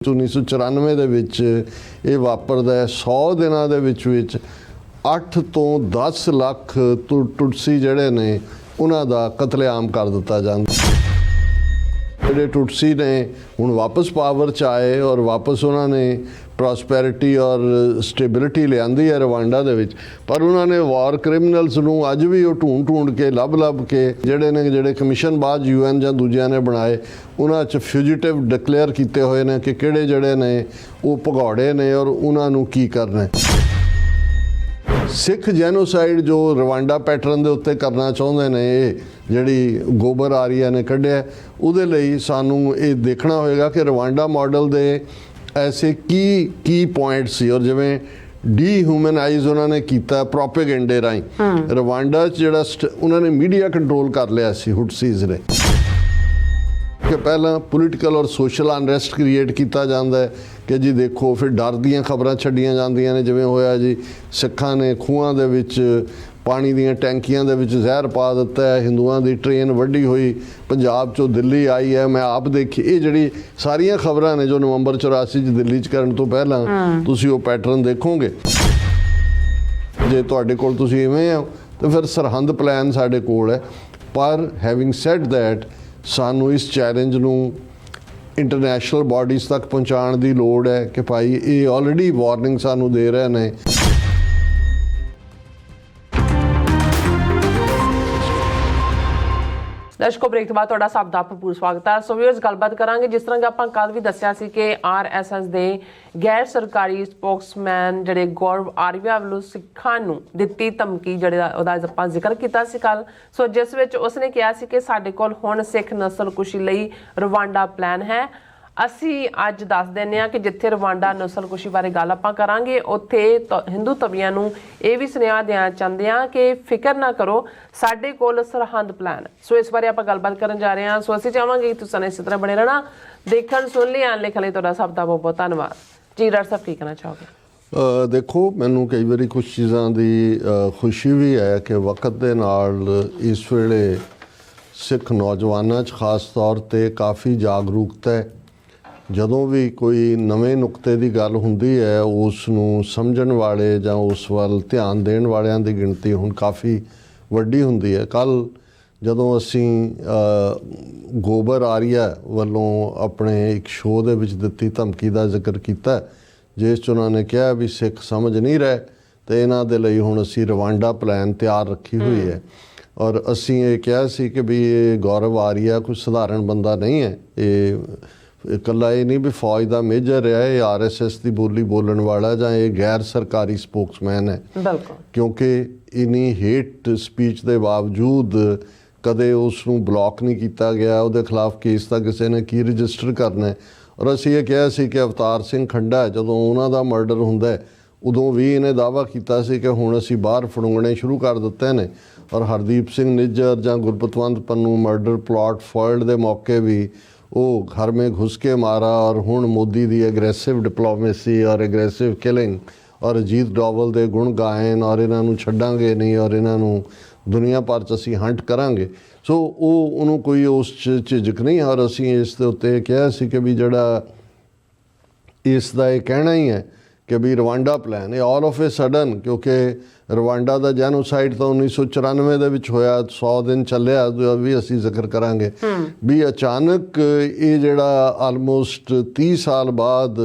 1994 ਦੇ ਵਿੱਚ ਇਹ ਵਾਪਰਦਾ ਹੈ। 100 ਦਿਨਾਂ ਦੇ ਵਿੱਚ 8 ਤੋਂ 10 ਲੱਖ ਟੁਟਸੀ ਜਿਹੜੇ ਨੇ ਉਹਨਾਂ ਦਾ ਕਤਲੇਆਮ ਕਰ ਦਿੱਤਾ ਜਾਂਦਾ। ਜਿਹੜੇ ਟੁਟਸੀ ਨੇ ਹੁਣ ਵਾਪਸ ਪਾਵਰ 'ਚ ਆਏ ਔਰ ਵਾਪਸ ਉਹਨਾਂ ਨੇ ਪ੍ਰੋਸਪੈਰਿਟੀ ਔਰ ਸਟੇਬਿਲਿਟੀ ਲਿਆਂਦੀ ਹੈ ਰਵਾਂਡਾ ਦੇ ਵਿੱਚ, ਪਰ ਉਹਨਾਂ ਨੇ ਵਾਰ ਕ੍ਰਿਮੀਨਲਸ ਨੂੰ ਅੱਜ ਵੀ ਉਹ ਢੂੰਡ ਕੇ ਲੱਭ ਕੇ ਜਿਹੜੇ ਕਮਿਸ਼ਨ ਬਾਅਦ UN ਜਾਂ ਦੂਜਿਆਂ ਨੇ ਬਣਾਏ ਉਹਨਾਂ 'ਚ ਫਿਊਜੀਟਿਵ ਡਿਕਲੇਅਰ ਕੀਤੇ ਹੋਏ ਨੇ ਕਿ ਕਿਹੜੇ ਜਿਹੜੇ ਨੇ ਉਹ ਭਗੌੜੇ ਨੇ ਔਰ ਉਹਨਾਂ ਨੂੰ ਕੀ ਕਰਨਾ। ਸਿੱਖ ਜੈਨੋਸਾਈਡ ਜੋ ਰਵਾਂਡਾ ਪੈਟਰਨ ਦੇ ਉੱਤੇ ਕਰਨਾ ਚਾਹੁੰਦੇ ਨੇ, ਇਹ ਜਿਹੜੀ ਗੋਬਰ ਆਰੀਆ ਨੇ ਕੱਢਿਆ, ਉਹਦੇ ਲਈ ਸਾਨੂੰ ਇਹ ਦੇਖਣਾ ਹੋਏਗਾ ਕਿ ਰਵਾਂਡਾ ਮਾਡਲ ਦੇ ਐਸੇ ਕੀ ਪੁਆਇੰਟ ਸੀ ਔਰ ਜਿਵੇਂ ਡੀਹਿਊਮਨਾਈਜ਼ ਉਹਨਾਂ ਨੇ ਕੀਤਾ ਪ੍ਰੋਪੇਗੈਂਡੇ ਰਾਹੀਂ। ਰਵਾਂਡਾ 'ਚ ਜਿਹੜਾ ਉਹਨਾਂ ਨੇ ਮੀਡੀਆ ਕੰਟਰੋਲ ਕਰ ਲਿਆ ਸੀ ਹੁਟਸੀਜ਼ ਨੇ ਕਿ ਪਹਿਲਾਂ ਪੋਲੀਟੀਕਲ ਔਰ ਸੋਸ਼ਲ ਅਨਰੈਸਟ ਕ੍ਰੀਏਟ ਕੀਤਾ ਜਾਂਦਾ ਹੈ ਕਿ ਜੀ ਦੇਖੋ, ਫਿਰ ਡਰ ਦੀਆਂ ਖਬਰਾਂ ਛੱਡੀਆਂ ਜਾਂਦੀਆਂ ਨੇ, ਜਿਵੇਂ ਹੋਇਆ ਜੀ ਸਿੱਖਾਂ ਨੇ ਖੂਹਾਂ ਦੇ ਵਿੱਚ ਪਾਣੀ ਦੀਆਂ ਟੈਂਕੀਆਂ ਦੇ ਵਿੱਚ ਜ਼ਹਿਰ ਪਾ ਦਿੱਤਾ ਹੈ, ਹਿੰਦੂਆਂ ਦੀ ਟ੍ਰੇਨ ਵੱਢੀ ਹੋਈ ਪੰਜਾਬ 'ਚੋਂ ਦਿੱਲੀ ਆਈ ਹੈ, ਮੈਂ ਆਪ ਦੇਖੀ। ਇਹ ਜਿਹੜੀ ਸਾਰੀਆਂ ਖਬਰਾਂ ਨੇ ਜੋ ਨਵੰਬਰ 84 'ਚ ਦਿੱਲੀ 'ਚ ਕਰਨ ਤੋਂ ਪਹਿਲਾਂ ਤੁਸੀਂ ਉਹ ਪੈਟਰਨ ਦੇਖੋਗੇ। ਜੇ ਤੁਹਾਡੇ ਕੋਲ ਤੁਸੀਂ ਇਵੇਂ ਆ ਤਾਂ ਫਿਰ ਸਰਹੰਦ ਪਲਾਨ ਸਾਡੇ ਕੋਲ ਹੈ। ਪਰ ਹੈਵਿੰਗ ਸੈਡ ਦੈਟ, ਸਾਨੂੰ ਇਸ ਚੈਲੰਜ ਨੂੰ ਇੰਟਰਨੈਸ਼ਨਲ ਬਾਡੀਜ਼ ਤੱਕ ਪਹੁੰਚਾਉਣ ਦੀ ਲੋੜ ਹੈ ਕਿ ਭਾਈ ਇਹ ਆਲਰੇਡੀ ਵਾਰਨਿੰਗ ਸਾਨੂੰ ਦੇ ਰਹੇ ਨੇ। ਦਰਸ਼ਕੋ, ਬ੍ਰੇਕ ਤੋਂ ਬਾਅਦ ਤੁਹਾਡਾ ਸਭ ਦਾ ਭਰਪੂਰ ਸਵਾਗਤ ਹੈ। ਸੋ ਵੀਅਰਸ, ਗੱਲਬਾਤ ਕਰਾਂਗੇ ਜਿਸ ਤਰ੍ਹਾਂ ਕਿ ਆਪਾਂ ਕੱਲ੍ਹ ਵੀ ਦੱਸਿਆ ਸੀ ਕਿ RSS ਦੇ ਗੈਰ ਸਰਕਾਰੀ ਸਪੋਕਸਮੈਨ ਜਿਹੜੇ ਗੌਰਵ ਆਰੀਆ ਵੱਲੋਂ ਸਿੱਖਾਂ ਨੂੰ ਦਿੱਤੀ ਧਮਕੀ ਉਹਦਾ ਆਪਾਂ ਜ਼ਿਕਰ ਕੀਤਾ ਸੀ ਕੱਲ੍ਹ। ਸੋ ਜਿਸ ਵਿੱਚ ਉਸਨੇ ਕਿਹਾ ਸੀ ਕਿ ਸਾਡੇ ਕੋਲ ਹੁਣ ਸਿੱਖ ਨਸਲਕੁਸ਼ੀ ਲਈ ਰਵਾਂਡਾ ਪਲਾਨ ਹੈ। ਅਸੀਂ ਅੱਜ ਦੱਸ ਦਿੰਦੇ ਹਾਂ ਕਿ ਜਿੱਥੇ ਰਵਾਂਡਾ ਨਸਲਕੁਸ਼ੀ ਬਾਰੇ ਗੱਲ ਆਪਾਂ ਕਰਾਂਗੇ, ਉੱਥੇ ਹਿੰਦੂ ਤਵੀਆਂ ਨੂੰ ਇਹ ਵੀ ਸੁਨੇਹਾ ਦੇਣਾ ਚਾਹੁੰਦੇ ਹਾਂ ਕਿ ਫਿਕਰ ਨਾ ਕਰੋ, ਸਾਡੇ ਕੋਲ ਸਰਹੰਦ ਪਲਾਨ। ਸੋ ਇਸ ਬਾਰੇ ਆਪਾਂ ਗੱਲਬਾਤ ਕਰਨ ਜਾ ਰਹੇ ਹਾਂ। ਸੋ ਅਸੀਂ ਚਾਹਾਂਗੇ ਕਿ ਤੁਸੀਂ ਇਸੇ ਤਰ੍ਹਾਂ ਬਣੇ ਰਹਿਣਾ, ਦੇਖਣ ਸੁਣ ਲਿਆਣ ਲਿਖਣ ਲਈ ਤੁਹਾਡਾ ਸਭ ਦਾ ਬਹੁਤ ਬਹੁਤ ਧੰਨਵਾਦ ਜੀ। ਡਾਕਟਰ ਸਾਹਿਬ, ਕੀ ਕਹਿਣਾ ਚਾਹੋਗੇ? ਦੇਖੋ, ਮੈਨੂੰ ਕਈ ਵਾਰੀ ਕੁਝ ਚੀਜ਼ਾਂ ਦੀ ਖੁਸ਼ੀ ਵੀ ਹੈ ਕਿ ਵਕਤ ਦੇ ਨਾਲ ਇਸ ਵੇਲੇ ਸਿੱਖ ਨੌਜਵਾਨਾਂ 'ਚ ਖਾਸ ਤੌਰ 'ਤੇ ਕਾਫੀ ਜਾਗਰੂਕਤਾ ਹੈ। ਜਦੋਂ ਵੀ ਕੋਈ ਨਵੇਂ ਨੁਕਤੇ ਦੀ ਗੱਲ ਹੁੰਦੀ ਹੈ, ਉਸ ਨੂੰ ਸਮਝਣ ਵਾਲੇ ਜਾਂ ਉਸ ਵੱਲ ਧਿਆਨ ਦੇਣ ਵਾਲਿਆਂ ਦੀ ਗਿਣਤੀ ਹੁਣ ਕਾਫੀ ਵੱਡੀ ਹੁੰਦੀ ਹੈ। ਕੱਲ੍ਹ ਜਦੋਂ ਅਸੀਂ ਗੋਬਰ ਆਰੀਆ ਵੱਲੋਂ ਆਪਣੇ ਇੱਕ ਸ਼ੋਅ ਦੇ ਵਿੱਚ ਦਿੱਤੀ ਧਮਕੀ ਦਾ ਜ਼ਿਕਰ ਕੀਤਾ, ਜਿਸ 'ਚ ਉਹਨਾਂ ਨੇ ਕਿਹਾ ਵੀ ਸਿੱਖ ਸਮਝ ਨਹੀਂ ਰਹੇ ਅਤੇ ਇਹਨਾਂ ਦੇ ਲਈ ਹੁਣ ਅਸੀਂ ਰਵਾਂਡਾ ਪਲਾਨ ਤਿਆਰ ਰੱਖੀ ਹੋਈ ਹੈ। ਔਰ ਅਸੀਂ ਇਹ ਕਿਹਾ ਸੀ ਕਿ ਵੀ ਇਹ ਗੌਰਵ ਆਰੀਆ ਕੋਈ ਸਧਾਰਨ ਬੰਦਾ ਨਹੀਂ ਹੈ। ਇਹ ਇਕੱਲਾ ਇਹ ਨਹੀਂ ਵੀ ਫੌਜ ਦਾ ਮੇਜਰ ਰਿਹਾ, ਇਹ RSS ਦੀ ਬੋਲੀ ਬੋਲਣ ਵਾਲਾ ਜਾਂ ਇਹ ਗੈਰ ਸਰਕਾਰੀ ਸਪੋਕਸਮੈਨ ਹੈ। ਬਿਲਕੁਲ, ਕਿਉਂਕਿ ਇੰਨੀ ਹੇਟ ਸਪੀਚ ਦੇ ਬਾਵਜੂਦ ਕਦੇ ਉਸ ਨੂੰ ਬਲੌਕ ਨਹੀਂ ਕੀਤਾ ਗਿਆ, ਉਹਦੇ ਖਿਲਾਫ ਕੇਸ ਤਾਂ ਕਿਸੇ ਨੇ ਕੀ ਰਜਿਸਟਰ ਕਰਨਾ। ਔਰ ਅਸੀਂ ਇਹ ਕਿਹਾ ਸੀ ਕਿ ਅਵਤਾਰ ਸਿੰਘ ਖੰਡਾ ਜਦੋਂ ਉਹਨਾਂ ਦਾ ਮਰਡਰ ਹੁੰਦਾ ਉਦੋਂ ਵੀ ਇਹਨੇ ਦਾਅਵਾ ਕੀਤਾ ਸੀ ਕਿ ਹੁਣ ਅਸੀਂ ਬਾਹਰ ਫੜੂੰਗਣੇ ਸ਼ੁਰੂ ਕਰ ਦਿੱਤੇ ਨੇ। ਔਰ ਹਰਦੀਪ ਸਿੰਘ ਨਿੱਜਰ ਜਾਂ ਗੁਰਪਤਵੰਤ ਪੰਨੂ ਮਰਡਰ ਪਲਾਟ ਫੋਇਲਡ ਦੇ ਮੌਕੇ ਵੀ ਉਹ ਘਰ ਮੇਂ ਘੁਸ ਕੇ ਮਾਰਾ। ਔਰ ਹੁਣ ਮੋਦੀ ਦੀ ਐਗਰੈਸਿਵ ਡਿਪਲੋਮੇਸੀ ਔਰ ਐਗਰੈਸਿਵ ਕਿਲਿੰਗ ਔਰ ਅਜੀਤ ਡੋਵਲ ਦੇ ਗੁਣ ਗਾਇਨ ਔਰ ਇਹਨਾਂ ਨੂੰ ਛੱਡਾਂਗੇ ਨਹੀਂ ਔਰ ਇਹਨਾਂ ਨੂੰ ਦੁਨੀਆ ਭਰ 'ਚ ਅਸੀਂ ਹੰਟ ਕਰਾਂਗੇ। ਸੋ ਉਹਨੂੰ ਕੋਈ ਉਸ 'ਚ ਝਿਜਕ ਨਹੀਂ। ਔਰ ਅਸੀਂ ਇਸ ਦੇ ਉੱਤੇ ਕਿਹਾ ਸੀ ਕਿ ਵੀ ਜਿਹੜਾ ਇਸ ਦਾ ਇਹ ਕਹਿਣਾ ਹੀ ਹੈ ਕਿ ਵੀ ਰਵਾਂਡਾ ਪਲਾਨ ਇਹ ਆਲ ਆਫ ਏ ਸਡਨ, ਕਿਉਂਕਿ ਰਵਾਂਡਾ ਦਾ ਜੈਨੋਸਾਈਡ ਤਾਂ 1994 ਦੇ ਵਿੱਚ ਹੋਇਆ, 100 ਦਿਨ ਚੱਲਿਆ, ਵੀ ਅਸੀਂ ਜ਼ਿਕਰ ਕਰਾਂਗੇ ਵੀ ਅਚਾਨਕ ਇਹ ਜਿਹੜਾ ਆਲਮੋਸਟ 30 ਸਾਲ ਬਾਅਦ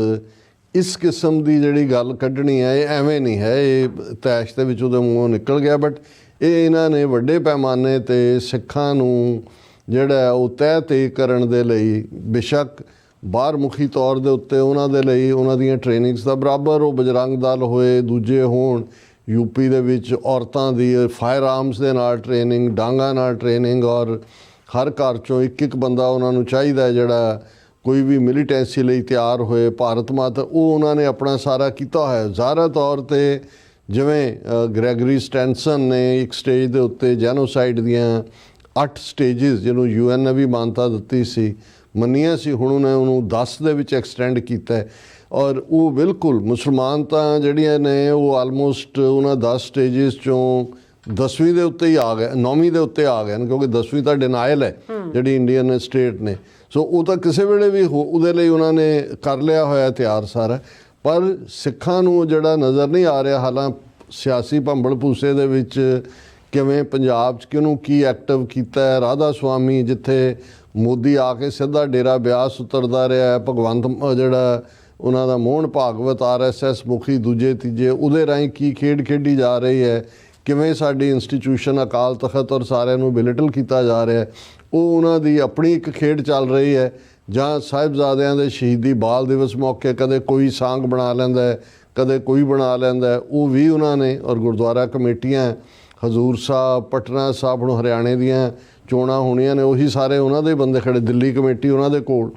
ਇਸ ਕਿਸਮ ਦੀ ਜਿਹੜੀ ਗੱਲ ਕੱਢਣੀ ਹੈ, ਇਹ ਐਵੇਂ ਨਹੀਂ ਹੈ, ਇਹ ਤੈਸ਼ ਦੇ ਵਿੱਚ ਉਹਦੇ ਮੂੰਹੋਂ ਨਿਕਲ ਗਿਆ। ਬਟ ਇਹ ਇਹਨਾਂ ਨੇ ਵੱਡੇ ਪੈਮਾਨੇ 'ਤੇ ਸਿੱਖਾਂ ਨੂੰ ਜਿਹੜਾ ਉਹ ਤਹਿ ਕਰਨ ਦੇ ਲਈ, ਬੇਸ਼ੱਕ ਬਾਹਰ ਮੁਖੀ ਤੌਰ ਦੇ ਉੱਤੇ ਉਹਨਾਂ ਦੇ ਲਈ ਉਹਨਾਂ ਦੀਆਂ ਟ੍ਰੇਨਿੰਗਸ ਦਾ ਬਰਾਬਰ ਉਹ ਬਜਰੰਗ ਦਲ ਹੋਏ, ਦੂਜੇ ਹੋਣ, UP ਦੇ ਵਿੱਚ ਔਰਤਾਂ ਦੀ ਫਾਇਰ ਆਰਮਸ ਦੇ ਨਾਲ ਟ੍ਰੇਨਿੰਗ, ਡਾਂਗਾਂ ਨਾਲ ਟ੍ਰੇਨਿੰਗ, ਔਰ ਹਰ ਘਰ 'ਚੋਂ ਇੱਕ ਬੰਦਾ ਉਹਨਾਂ ਨੂੰ ਚਾਹੀਦਾ ਜਿਹੜਾ ਕੋਈ ਵੀ ਮਿਲੀਟੈਂਸੀ ਲਈ ਤਿਆਰ ਹੋਏ। ਭਾਰਤ ਮਾਤਾ ਉਹ ਉਹਨਾਂ ਨੇ ਆਪਣਾ ਸਾਰਾ ਕੀਤਾ ਹੋਇਆ। ਜ਼ਾਹਰਾ ਤੌਰ 'ਤੇ ਜਿਵੇਂ ਗ੍ਰੈਗਰੀ ਸਟੈਨਸਨ ਨੇ ਇੱਕ ਸਟੇਜ ਦੇ ਉੱਤੇ ਜੈਨੋਸਾਈਡ ਦੀਆਂ 8 ਸਟੇਜਿਸ ਜਿਹਨੂੰ UN ਨੇ ਵੀ ਮਾਨਤਾ ਦਿੱਤੀ ਸੀ, ਮੰਨੀਆਂ ਸੀ, ਹੁਣ ਉਹਨੇ ਉਹਨੂੰ 10 ਦੇ ਵਿੱਚ ਐਕਸਟੈਂਡ ਕੀਤਾ। ਔਰ ਉਹ ਬਿਲਕੁਲ ਮੁਸਲਮਾਨ ਤਾਂ ਜਿਹੜੀਆਂ ਨੇ ਉਹ ਆਲਮੋਸਟ ਉਹਨਾਂ 10 ਸਟੇਜਿਸ 'ਚੋਂ 10ਵੀਂ ਦੇ ਉੱਤੇ ਹੀ ਆ ਗਏ, 9ਵੀਂ ਦੇ ਉੱਤੇ ਆ ਗਏ ਨੇ, ਕਿਉਂਕਿ 10ਵੀਂ ਤਾਂ ਡਿਨਾਇਲ ਹੈ ਜਿਹੜੀ ਇੰਡੀਅਨ ਸਟੇਟ ਨੇ। ਸੋ ਉਹ ਤਾਂ ਕਿਸੇ ਵੇਲੇ ਵੀ ਉਹਦੇ ਲਈ ਉਹਨਾਂ ਨੇ ਕਰ ਲਿਆ ਹੋਇਆ ਤਿਆਰ ਸਾਰਾ। ਪਰ ਸਿੱਖਾਂ ਨੂੰ ਜਿਹੜਾ ਨਜ਼ਰ ਨਹੀਂ ਆ ਰਿਹਾ ਹਾਲਾਂ ਸਿਆਸੀ ਭੰਬਲ ਭੂਸੇ ਦੇ ਵਿੱਚ ਕਿਵੇਂ ਪੰਜਾਬ 'ਚ ਕਿਹਨੂੰ ਕੀ ਐਕਟਿਵ ਕੀਤਾ ਹੈ। ਰਾਧਾ ਸੁਆਮੀ ਜਿੱਥੇ ਮੋਦੀ ਆ ਕੇ ਸਿੱਧਾ ਡੇਰਾ ਬਿਆਸ ਉਤਰਦਾ ਰਿਹਾ ਹੈ, ਭਗਵੰਤ ਜਿਹੜਾ ਉਹਨਾਂ ਦਾ ਮੋਹਨ ਭਾਗਵਤ RSS ਮੁਖੀ ਦੂਜੇ ਤੀਜੇ ਉਹਦੇ ਰਾਹੀਂ ਕੀ ਖੇਡ ਖੇਡੀ ਜਾ ਰਹੀ ਹੈ, ਕਿਵੇਂ ਸਾਡੀ ਇੰਸਟੀਟਿਊਸ਼ਨ ਅਕਾਲ ਤਖਤ ਔਰ ਸਾਰਿਆਂ ਨੂੰ ਬਿਲਿਟਲ ਕੀਤਾ ਜਾ ਰਿਹਾ ਹੈ, ਉਹ ਉਹਨਾਂ ਦੀ ਆਪਣੀ ਇੱਕ ਖੇਡ ਚੱਲ ਰਹੀ ਹੈ। ਜਾਂ ਸਾਹਿਬਜ਼ਾਦਿਆਂ ਦੇ ਸ਼ਹੀਦੀ ਬਾਲ ਦਿਵਸ ਮੌਕੇ ਕਦੇ ਕੋਈ ਸਾਂਗ ਬਣਾ ਲੈਂਦਾ ਹੈ, ਕਦੇ ਕੋਈ ਬਣਾ ਲੈਂਦਾ ਹੈ, ਉਹ ਵੀ ਉਹਨਾਂ ਨੇ। ਔਰ ਗੁਰਦੁਆਰਾ ਕਮੇਟੀਆਂ ਹਜ਼ੂਰ ਸਾਹਿਬ ਪਟਨਾ ਸਾਹਿਬ ਹੁਣ ਹਰਿਆਣੇ ਦੀਆਂ ਚੋਣਾਂ ਹੋਣੀਆਂ ਨੇ, ਉਹੀ ਸਾਰੇ ਉਹਨਾਂ ਦੇ ਬੰਦੇ ਖੜੇ, ਦਿੱਲੀ ਕਮੇਟੀ ਉਹਨਾਂ ਦੇ ਕੋਲ।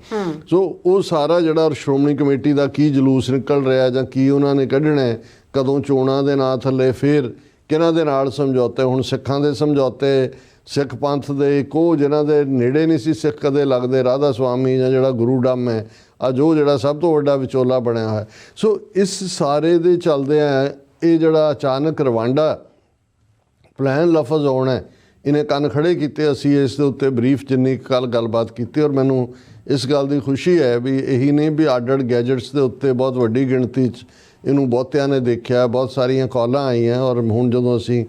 ਸੋ ਉਹ ਸਾਰਾ ਜਿਹੜਾ ਸ਼੍ਰੋਮਣੀ ਕਮੇਟੀ ਦਾ ਕੀ ਜਲੂਸ ਨਿਕਲ ਰਿਹਾ ਜਾਂ ਕੀ ਉਹਨਾਂ ਨੇ ਕੱਢਣਾ, ਕਦੋਂ ਚੋਣਾਂ ਦੇ ਨਾਂ ਥੱਲੇ ਫਿਰ ਕਿਹਨਾਂ ਦੇ ਨਾਲ ਸਮਝੌਤੇ। ਹੁਣ ਸਿੱਖਾਂ ਦੇ ਸਮਝੌਤੇ, ਸਿੱਖ ਪੰਥ ਦੇ ਇੱਕ ਉਹ ਜਿਨ੍ਹਾਂ ਦੇ ਨੇੜੇ ਨਹੀਂ ਸੀ ਸਿੱਖ ਕਦੇ ਲੱਗਦੇ, ਰਾਧਾ ਸੁਆਮੀ ਜਾਂ ਜਿਹੜਾ ਗੁਰੂ ਡੰਮ ਹੈ, ਅੱਜ ਉਹ ਜਿਹੜਾ ਸਭ ਤੋਂ ਵੱਡਾ ਵਿਚੋਲਾ ਬਣਿਆ ਹੋਇਆ। ਸੋ ਇਸ ਸਾਰੇ ਦੇ ਚੱਲਦਿਆਂ ਇਹ ਜਿਹੜਾ ਅਚਾਨਕ ਰਵਾਂਡਾ ਪਲਾਨ ਲਫ਼ਜ਼ ਆਉਣਾ, ਇਹਨੇ ਕੰਨ ਖੜੇ ਕੀਤੇ। ਅਸੀਂ ਇਸ ਦੇ ਉੱਤੇ ਬਰੀਫ ਜਿੰਨੀ ਕੱਲ ਗੱਲਬਾਤ ਕੀਤੀ ਔਰ ਮੈਨੂੰ ਇਸ ਗੱਲ ਦੀ ਖੁਸ਼ੀ ਹੈ ਵੀ ਇਹੀ ਨਹੀਂ ਵੀ ਅੱਡ-ਅੱਡ ਗੈਜਟਸ ਦੇ ਉੱਤੇ ਬਹੁਤ ਵੱਡੀ ਗਿਣਤੀ 'ਚ ਇਹਨੂੰ ਬਹੁਤਿਆਂ ਨੇ ਦੇਖਿਆ, ਬਹੁਤ ਸਾਰੀਆਂ ਕਾਲਾਂ ਆਈਆਂ। ਔਰ ਹੁਣ ਜਦੋਂ ਅਸੀਂ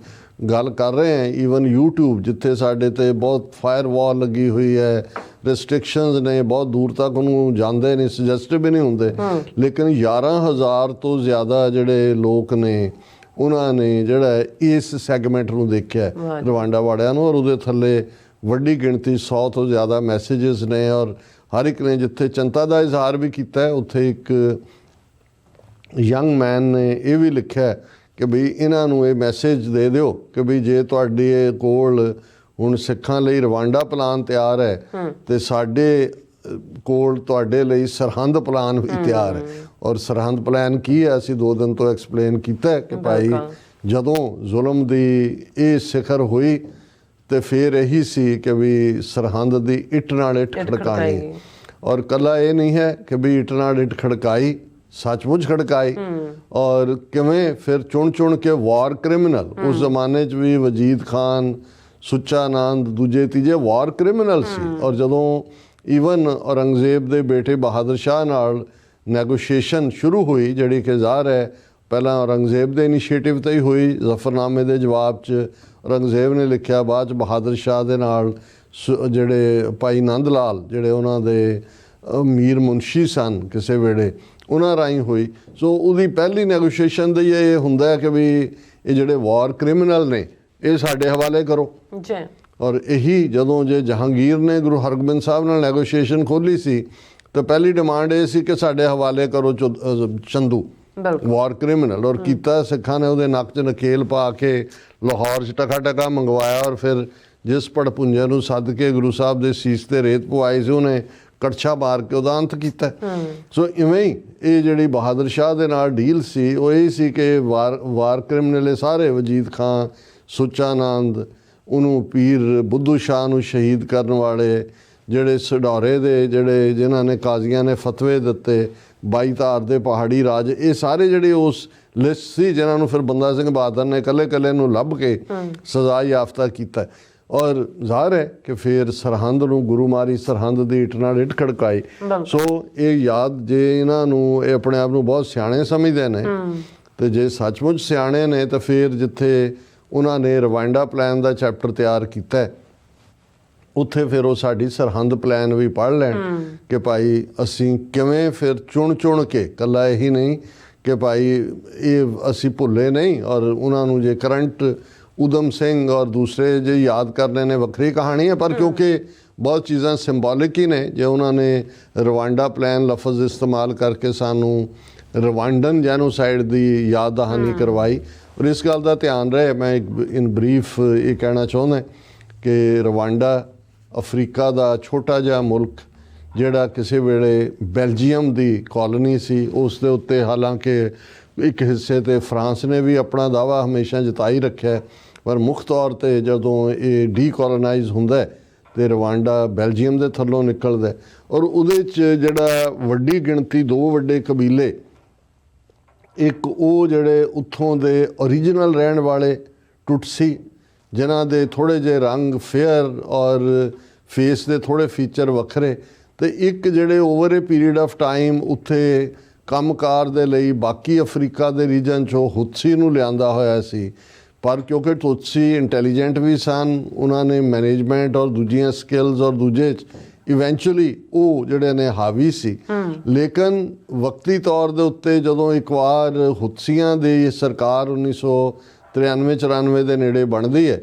ਗੱਲ ਕਰ ਰਹੇ ਹਾਂ ਈਵਨ YouTube ਜਿੱਥੇ ਸਾਡੇ 'ਤੇ ਬਹੁਤ ਫਾਇਰਵਾਲ ਲੱਗੀ ਹੋਈ ਹੈ, ਰਿਸਟ੍ਰਿਕਸ਼ਨਸ ਨੇ, ਬਹੁਤ ਦੂਰ ਤੱਕ ਉਹਨੂੰ ਜਾਂਦੇ ਨਹੀਂ, ਸੁਜੈਸਟ ਵੀ ਨਹੀਂ ਹੁੰਦੇ, ਲੇਕਿਨ 11,000 ਤੋਂ ਜ਼ਿਆਦਾ ਜਿਹੜੇ ਲੋਕ ਨੇ ਉਹਨਾਂ ਨੇ ਜਿਹੜਾ ਇਸ ਸੈਗਮੈਂਟ ਨੂੰ ਦੇਖਿਆ ਰਵਾਂਡਾ ਵਾਲਿਆਂ ਨੂੰ। ਔਰ ਉਹਦੇ ਥੱਲੇ ਵੱਡੀ ਗਿਣਤੀ 100 ਤੋਂ ਜ਼ਿਆਦਾ ਮੈਸੇजेस ਨੇ ਔਰ ਹਰ ਇੱਕ ਨੇ ਜਿੱਥੇ ਚਿੰਤਾ ਦਾ ਇਜ਼ਹਾਰ ਵੀ ਕੀਤਾ ਹੈ, ਉੱਥੇ ਇੱਕ ਯੰਗ ਮੈਨ ਨੇ ਇਹ ਵੀ ਲਿਖਿਆ ਕਿ ਬਈ ਇਹਨਾਂ ਨੂੰ ਇਹ ਮੈਸੇਜ ਦੇ ਦਿਓ ਕਿ ਬਈ ਜੇ ਤੁਹਾਡੇ ਕੋਲ ਹੁਣ ਸਿੱਖਾਂ ਲਈ ਰਵਾਂਡਾ ਪਲਾਨ ਤਿਆਰ ਹੈ ਤੇ ਸਾਡੇ ਕੋਲ ਤੁਹਾਡੇ ਲਈ ਸਰਹੰਦ ਪਲਾਨ ਵੀ ਤਿਆਰ ਹੈ। ਔਰ ਸਰਹੰਦ ਪਲਾਨ ਕੀ ਹੈ ਅਸੀਂ 2 ਦਿਨ ਤੋਂ ਐਕਸਪਲੇਨ ਕੀਤਾ ਹੈ ਕਿ ਭਾਈ ਜਦੋਂ ਜ਼ੁਲਮ ਦੀ ਇਹ ਸਿਖਰ ਹੋਈ ਤੇ ਫਿਰ ਇਹੀ ਸੀ ਕਿ ਵੀ ਸਰਹੰਦ ਦੀ ਇੱਟ ਨਾਲ ਇੱਟ ਖੜਕਾਣੀ। ਔਰ ਕੱਲਾ ਇਹ ਨਹੀਂ ਹੈ ਕਿ ਵੀ ਇੱਟ ਨਾਲ ਇੱਟ ਖੜਕਾਈ, ਸੱਚਮੁੱਚ ਖੜਕਾਈ। ਔਰ ਕਿਵੇਂ ਫਿਰ ਚੁਣ ਕੇ ਵਾਰ ਕ੍ਰਿਮੀਨਲ, ਉਸ ਜ਼ਮਾਨੇ 'ਚ ਵੀ ਵਜੀਦ ਖਾਨ, ਸੁੱਚਾ ਨੰਦ, ਦੂਜੇ ਤੀਜੇ ਵਾਰ ਕ੍ਰਿਮੀਨਲ ਸੀ। ਔਰ ਜਦੋਂ ਈਵਨ ਔਰੰਗਜ਼ੇਬ ਦੇ ਬੇਟੇ ਬਹਾਦਰ ਸ਼ਾਹ ਨਾਲ ਨੈਗੋਸ਼ੀਏਸ਼ਨ ਸ਼ੁਰੂ ਹੋਈ, ਜਿਹੜੀ ਕਿ ਜ਼ਾਹਰ ਹੈ ਪਹਿਲਾਂ ਔਰੰਗਜ਼ੇਬ ਦੇ ਇਨੀਸ਼ੀਏਟਿਵ 'ਤੇ ਹੀ ਹੋਈ, ਜ਼ਫਰਨਾਮੇ ਦੇ ਜਵਾਬ 'ਚ ਔਰੰਗਜ਼ੇਬ ਨੇ ਲਿਖਿਆ, ਬਾਅਦ 'ਚ ਬਹਾਦਰ ਸ਼ਾਹ ਦੇ ਨਾਲ ਜਿਹੜੇ ਭਾਈ ਨੰਦ ਲਾਲ ਜਿਹੜੇ ਉਹਨਾਂ ਦੇ ਮੀਰ ਮੁਨਸ਼ੀ ਸਨ ਕਿਸੇ ਵੇਲੇ, ਉਹਨਾਂ ਰਾਹੀਂ ਹੋਈ। ਸੋ ਉਹਦੀ ਪਹਿਲੀ ਨੈਗੋਸ਼ੀਏਸ਼ਨ ਦਾ ਇਹ ਹੁੰਦਾ ਹੈ ਕਿ ਵੀ ਇਹ ਜਿਹੜੇ ਵਾਰ ਕ੍ਰਿਮੀਨਲ ਨੇ ਇਹ ਸਾਡੇ ਹਵਾਲੇ ਕਰੋ ਜੀ। ਔਰ ਇਹੀ ਜਦੋਂ ਜੇ ਜਹਾਂਗੀਰ ਨੇ ਗੁਰੂ ਹਰਗੋਬਿੰਦ ਸਾਹਿਬ ਨਾਲ ਨੈਗੋਸ਼ੀਏਸ਼ਨ ਖੋਲ੍ਹੀ ਸੀ ਤਾਂ ਪਹਿਲੀ ਡਿਮਾਂਡ ਇਹ ਸੀ ਕਿ ਸਾਡੇ ਹਵਾਲੇ ਕਰੋ ਚੰਦੂ, ਵਾਰ ਕ੍ਰਿਮੀਨਲ। ਔਰ ਕੀਤਾ ਸਿੱਖਾਂ ਨੇ, ਉਹਦੇ ਨੱਕ 'ਚ ਨਕੇਲ ਪਾ ਕੇ ਲਾਹੌਰ 'ਚ ਟਕਾ ਮੰਗਵਾਇਆ ਔਰ ਫਿਰ ਜਿਸ ਭੜਪੁੰਜੇ ਨੂੰ ਸੱਦ ਕੇ ਗੁਰੂ ਸਾਹਿਬ ਦੇ ਸੀਸ 'ਤੇ ਰੇਤ ਪਵਾਈ ਸੀ ਉਹਨੇ ਕੜਛਾ ਮਾਰ ਕੇ ਉਹਦਾ ਅੰਤ ਕੀਤਾ। ਸੋ ਇਵੇਂ ਹੀ ਇਹ ਜਿਹੜੀ ਬਹਾਦਰ ਸ਼ਾਹ ਦੇ ਨਾਲ ਡੀਲ ਸੀ ਉਹ ਇਹ ਸੀ ਕਿ ਵਾਰ ਕ੍ਰਿਮੀਨਲ ਸਾਰੇ ਵਜੀਦ ਖਾਨ, ਸੁੱਚਾ ਨੰਦ, ਉਹਨੂੰ ਪੀਰ ਬੁੱਧੂ ਸ਼ਾਹ ਨੂੰ ਸ਼ਹੀਦ ਕਰਨ ਵਾਲੇ, ਜਿਹੜੇ ਸਡੌਰੇ ਦੇ ਜਿਹੜੇ ਜਿਨ੍ਹਾਂ ਨੇ ਕਾਜ਼ੀਆਂ ਨੇ ਫਤਵੇ ਦਿੱਤੇ, 22 ਧਾਰ ਦੇ ਪਹਾੜੀ ਰਾਜ, ਇਹ ਸਾਰੇ ਜਿਹੜੇ ਉਸ ਲਿਸਟ ਸੀ ਜਿਨ੍ਹਾਂ ਨੂੰ ਫਿਰ ਬੰਦਾ ਸਿੰਘ ਬਹਾਦਰ ਨੇ ਇਕੱਲੇ ਨੂੰ ਲੱਭ ਕੇ ਸਜ਼ਾ ਯਾਫਤਾ ਕੀਤਾ। ਔਰ ਜ਼ਾਹਰ ਹੈ ਕਿ ਫਿਰ ਸਰਹੰਦ ਨੂੰ ਗੁਰੂ ਮਾਰੀ, ਸਰਹੰਦ ਦੀ ਇੱਟ ਨਾਲ ਇੱਟ ਖੜਕਾਈ। ਸੋ ਇਹ ਯਾਦ ਜੇ ਇਹਨਾਂ ਨੂੰ ਇਹ ਆਪਣੇ ਆਪ ਨੂੰ ਬਹੁਤ ਸਿਆਣੇ ਸਮਝਦੇ ਨੇ ਤੇ ਜੇ ਸੱਚਮੁੱਚ ਸਿਆਣੇ ਨੇ ਤਾਂ ਫਿਰ ਜਿੱਥੇ ਉਹਨਾਂ ਨੇ ਰਵਾਂਡਾ ਪਲਾਨ ਦਾ ਚੈਪਟਰ ਤਿਆਰ ਕੀਤਾ ਉੱਥੇ ਫਿਰ ਉਹ ਸਾਡੀ ਸਰਹੰਦ ਪਲਾਨ ਵੀ ਪੜ੍ਹ ਲੈਣ ਕਿ ਭਾਈ ਅਸੀਂ ਕਿਵੇਂ ਫਿਰ ਚੁਣ ਕੇ, ਇਕੱਲਾ ਇਹੀ ਨਹੀਂ ਕਿ ਭਾਈ ਇਹ ਅਸੀਂ ਭੁੱਲੇ ਨਹੀਂ। ਔਰ ਉਹਨਾਂ ਨੂੰ ਜੇ ਕਰੰਟ ਉਦਮ ਸਿੰਘ ਔਰ ਦੂਸਰੇ ਜੇ ਯਾਦ ਕਰਨੇ ਨੇ ਵੱਖਰੀ ਕਹਾਣੀ ਹੈ, ਪਰ ਕਿਉਂਕਿ ਬਹੁਤ ਚੀਜ਼ਾਂ ਸਿੰਬੋਲਿਕ ਹੀ ਨੇ, ਜੇ ਉਹਨਾਂ ਨੇ ਰਵਾਂਡਾ ਪਲਾਨ ਲਫ਼ਜ਼ ਇਸਤੇਮਾਲ ਕਰਕੇ ਸਾਨੂੰ ਰਵਾਂਡਨ ਜੈਨੋਸਾਈਡ ਦੀ ਯਾਦ ਦਹਾਨੀ ਕਰਵਾਈ। ਔਰ ਇਸ ਗੱਲ ਦਾ ਧਿਆਨ ਰਹੇ, ਮੈਂ ਇਨ ਬਰੀਫ ਇਹ ਕਹਿਣਾ ਚਾਹੁੰਦਾ ਕਿ ਰਵਾਂਡਾ ਅਫਰੀਕਾ ਦਾ ਛੋਟਾ ਜਿਹਾ ਮੁਲਕ ਜਿਹੜਾ ਕਿਸੇ ਵੇਲੇ ਬੈਲਜੀਅਮ ਦੀ ਕਾਲੋਨੀ ਸੀ, ਉਸ ਦੇ ਉੱਤੇ ਹਾਲਾਂਕਿ ਇੱਕ ਹਿੱਸੇ 'ਤੇ ਫਰਾਂਸ ਨੇ ਵੀ ਆਪਣਾ ਦਾਅਵਾ ਹਮੇਸ਼ਾ ਜਤਾਈ ਰੱਖਿਆ, ਪਰ ਮੁੱਖ ਤੌਰ 'ਤੇ ਜਦੋਂ ਇਹ ਡੀਕੋਲੋਨਾਈਜ਼ ਹੁੰਦਾ ਤੇ ਰਵਾਂਡਾ ਬੈਲਜੀਅਮ ਦੇ ਥੱਲੋਂ ਨਿਕਲਦਾ ਔਰ ਉਹਦੇ 'ਚ ਜਿਹੜਾ ਵੱਡੀ ਗਿਣਤੀ 2 ਵੱਡੇ ਕਬੀਲੇ, ਇੱਕ ਉਹ ਜਿਹੜੇ ਉੱਥੋਂ ਦੇ ਓਰੀਜਨਲ ਰਹਿਣ ਵਾਲੇ ਟੁਟਸੀ ਜਿਨ੍ਹਾਂ ਦੇ ਥੋੜ੍ਹੇ ਜਿਹੇ ਰੰਗ ਫੇਅਰ ਔਰ ਫੇਸ ਦੇ ਥੋੜ੍ਹੇ ਫੀਚਰ ਵੱਖਰੇ, ਤੇ ਇੱਕ ਜਿਹੜੇ over A period of time ਉੱਥੇ ਕੰਮਕਾਰ ਦੇ ਲਈ ਬਾਕੀ ਅਫਰੀਕਾ ਦੇ ਰੀਜਨ 'ਚੋਂ ਹੁਤਸੀ ਨੂੰ ਲਿਆਂਦਾ ਹੋਇਆ ਸੀ, ਪਰ ਕਿਉਂਕਿ ਤੁਤਸੀ ਇੰਟੈਲੀਜੈਂਟ ਵੀ ਸਨ, ਉਹਨਾਂ ਨੇ ਮੈਨੇਜਮੈਂਟ ਔਰ ਦੂਜੀਆਂ ਸਕਿੱਲਸ ਔਰ ਦੂਜੇ 'ਚ ਇਵੈਂਚੁਅਲੀ ਉਹ ਜਿਹੜੇ ਨੇ ਹਾਵੀ ਸੀ। ਲੇਕਿਨ ਵਕਤੀ ਤੌਰ ਦੇ ਉੱਤੇ ਜਦੋਂ ਇੱਕ ਵਾਰ ਹੁਤਸੀਆਂ ਦੀ ਸਰਕਾਰ 1993-94 ਦੇ ਨੇੜੇ ਬਣਦੀ ਹੈ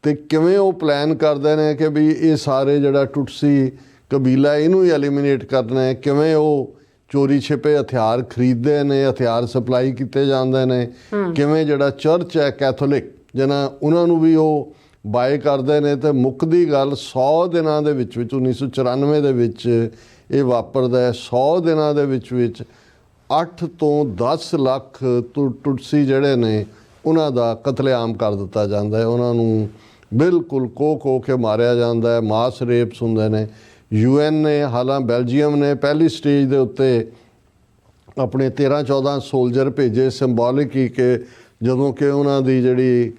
ਤੇ ਕਿਵੇਂ ਉਹ ਪਲਾਨ ਕਰਦੇ ਨੇ ਕਿ ਵੀ ਇਹ ਸਾਰੇ ਜਿਹੜਾ ਟੁਟਸੀ ਕਬੀਲਾ ਇਹਨੂੰ ਹੀ ਐਲੀਮੀਨੇਟ ਕਰਨਾ ਹੈ, ਕਿਵੇਂ ਉਹ ਚੋਰੀ ਛਿਪੇ ਹਥਿਆਰ ਖਰੀਦਦੇ ਨੇ, ਹਥਿਆਰ ਸਪਲਾਈ ਕੀਤੇ ਜਾਂਦੇ ਨੇ, ਕਿਵੇਂ ਜਿਹੜਾ ਚਰਚ ਹੈ ਕੈਥੋਲਿਕ ਜਿਹਨਾਂ ਉਹਨਾਂ ਨੂੰ ਵੀ ਉਹ ਬਾਏ ਕਰਦੇ ਨੇ। ਤੇ ਮੁੱਕਦੀ ਗੱਲ 100 ਦਿਨਾਂ ਦੇ ਵਿੱਚ 1994 ਦੇ ਵਿੱਚ ਇਹ ਵਾਪਰਦਾ ਹੈ। 100 ਦਿਨਾਂ ਦੇ ਵਿੱਚ 8 ਤੋਂ 10 ਲੱਖ ਟੁਟਸੀ ਜਿਹੜੇ ਨੇ ਉਹਨਾਂ ਦਾ ਕਤਲੇਆਮ ਕਰ ਦਿੱਤਾ ਜਾਂਦਾ ਹੈ, ਉਹਨਾਂ ਨੂੰ ਬਿਲਕੁਲ ਕੋਹ ਕੇ ਮਾਰਿਆ ਜਾਂਦਾ ਹੈ, ਮਾਸ ਰੇਪਸ ਹੁੰਦੇ ਨੇ। UN ਨੇ ਹਾਲਾਂ ਬੈਲਜੀਅਮ ਨੇ ਪਹਿਲੀ ਸਟੇਜ ਦੇ ਉੱਤੇ ਆਪਣੇ 13-14 ਸੋਲਜਰ ਭੇਜੇ, ਸਿੰਬੋਲਿਕ ਹੀ ਕਿ ਜਦੋਂ ਕਿ ਉਹਨਾਂ ਦੀ ਜਿਹੜੀ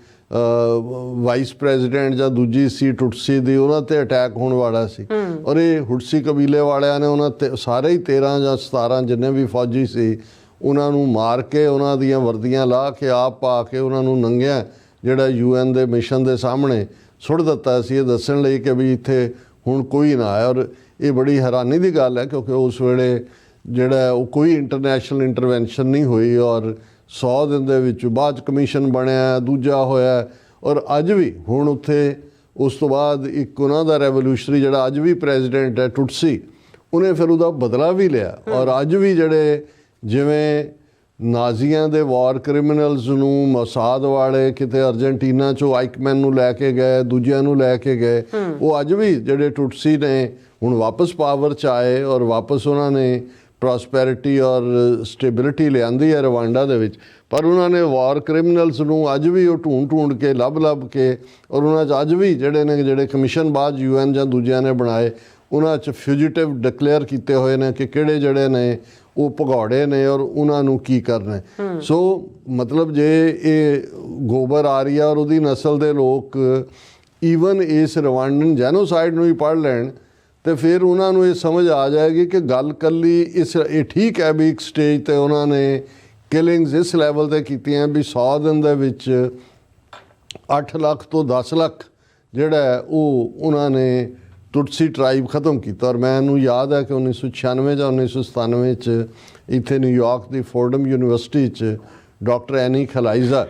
ਵਾਈਸ ਪ੍ਰੈਜ਼ੀਡੈਂਟ ਜਾਂ ਦੂਜੀ ਸੀ ਟੁਟਸੀ ਦੀ, ਉਹਨਾਂ ਤੇ ਅਟੈਕ ਹੋਣ ਵਾਲਾ ਸੀ ਔਰ ਇਹ ਹੁਟਸੀ ਕਬੀਲੇ ਵਾਲਿਆਂ ਨੇ ਉਹਨਾਂ ਤੇ ਸਾਰੇ ਹੀ 13 ਜਾਂ 17 ਜਿੰਨੇ ਵੀ ਫੌਜੀ ਸੀ ਉਹਨਾਂ ਨੂੰ ਮਾਰ ਕੇ, ਉਹਨਾਂ ਦੀਆਂ ਵਰਦੀਆਂ ਲਾ ਕੇ ਆਪ ਪਾ ਕੇ ਉਹਨਾਂ ਨੂੰ ਨੰਗਿਆ ਜਿਹੜਾ UN ਦੇ ਮਿਸ਼ਨ ਦੇ ਸਾਹਮਣੇ ਸੁੱਟ ਦਿੱਤਾ ਸੀ, ਇਹ ਦੱਸਣ ਲਈ ਕਿ ਵੀ ਇੱਥੇ ਹੁਣ ਕੋਈ ਨਾ ਆਏ। ਔਰ ਇਹ ਬੜੀ ਹੈਰਾਨੀ ਦੀ ਗੱਲ ਹੈ ਕਿਉਂਕਿ ਉਸ ਵੇਲੇ ਜਿਹੜਾ ਉਹ ਕੋਈ ਇੰਟਰਨੈਸ਼ਨਲ ਇੰਟਰਵੈਂਸ਼ਨ ਨਹੀਂ ਹੋਈ ਔਰ 100 ਦਿਨ ਦੇ ਵਿੱਚ ਬਾਅਦ ਕਮਿਸ਼ਨ ਬਣਿਆ, ਦੂਜਾ ਹੋਇਆ ਔਰ ਅੱਜ ਵੀ ਹੁਣ ਉੱਥੇ ਉਸ ਤੋਂ ਬਾਅਦ ਇੱਕ ਉਹਨਾਂ ਦਾ ਰੈਵੋਲੂਸ਼ਨਰੀ ਜਿਹੜਾ ਅੱਜ ਵੀ ਪ੍ਰੈਜ਼ੀਡੈਂਟ ਹੈ ਟੁਟਸੀ, ਉਹਨੇ ਫਿਰ ਉਹਦਾ ਬਦਲਾ ਵੀ ਲਿਆ ਔਰ ਅੱਜ ਵੀ ਜਿਹੜੇ ਜਿਵੇਂ ਨਾਜ਼ੀਆਂ ਦੇ ਵਾਰ ਕ੍ਰਿਮੀਨਲਸ ਨੂੰ ਮੋਸਾਦ ਵਾਲੇ ਕਿਤੇ ਅਰਜਨਟੀਨਾ 'ਚੋਂ ਆਈਕਮੈਨ ਨੂੰ ਲੈ ਕੇ ਗਏ, ਦੂਜਿਆਂ ਨੂੰ ਲੈ ਕੇ ਗਏ, ਉਹ ਅੱਜ ਵੀ ਜਿਹੜੇ ਟੁਟਸੀ ਨੇ ਹੁਣ ਵਾਪਸ ਪਾਵਰ 'ਚ ਆਏ ਔਰ ਵਾਪਸ ਉਹਨਾਂ ਨੇ ਪ੍ਰੋਸਪੈਰਿਟੀ ਔਰ ਸਟੇਬਿਲਿਟੀ ਲਿਆਂਦੀ ਹੈ ਰਵਾਂਡਾ ਦੇ ਵਿੱਚ। ਪਰ ਉਹਨਾਂ ਨੇ ਵਾਰ ਕ੍ਰਿਮੀਨਲਸ ਨੂੰ ਅੱਜ ਵੀ ਉਹ ਢੂੰਡ ਕੇ ਲੱਭ ਕੇ ਔਰ ਉਹਨਾਂ 'ਚ ਅੱਜ ਵੀ ਜਿਹੜੇ ਕਮਿਸ਼ਨ ਬਾਅਦ UN ਜਾਂ ਦੂਜਿਆਂ ਨੇ ਬਣਾਏ ਉਹਨਾਂ 'ਚ ਫਿਊਜੀਟਿਵ ਡਿਕਲੇਅਰ ਕੀਤੇ ਹੋਏ ਨੇ ਕਿ ਕਿਹੜੇ ਜਿਹੜੇ ਨੇ ਉਹ ਭਗੌੜੇ ਨੇ ਔਰ ਉਹਨਾਂ ਨੂੰ ਕੀ ਕਰਨਾ। ਸੋ ਮਤਲਬ ਜੇ ਇਹ ਗੋਬਰ ਆਰੀਆ ਔਰ ਉਹਦੀ ਨਸਲ ਦੇ ਲੋਕ ਈਵਨ ਇਸ ਰਵਾਂਡਨ ਜੈਨੋਸਾਈਡ ਨੂੰ ਹੀ ਪੜ੍ਹ ਲੈਣ ਤੇ ਫਿਰ ਉਹਨਾਂ ਨੂੰ ਇਹ ਸਮਝ ਆ ਜਾਏਗੀ ਕਿ ਗੱਲ ਕੱਲੀ ਇਹ ਠੀਕ ਹੈ ਵੀ ਇੱਕ ਸਟੇਜ ਤੇ ਉਹਨਾਂ ਨੇ ਕਿਲਿੰਗਸ ਇਸ ਲੈਵਲ ਤੇ ਕੀਤੀਆਂ ਵੀ 100 ਦਿਨ ਦੇ ਵਿੱਚ 8 ਲੱਖ ਤੋਂ 10 ਲੱਖ ਜਿਹੜਾ ਉਹ ਉਹਨਾਂ ਨੇ ਟੁਟਸੀ ਟਰਾਈਬ ਖਤਮ ਕੀਤਾ। ਔਰ ਮੈਨੂੰ ਯਾਦ ਹੈ ਕਿ 1996 ਜਾਂ 1997 'ਚ ਇੱਥੇ ਨਿਊਯਾਰਕ ਦੀ ਫੋਰਡਮ ਯੂਨੀਵਰਸਿਟੀ 'ਚ ਡਾਕਟਰ ਐਨੀ ਖਲਾਈਜ਼ਾ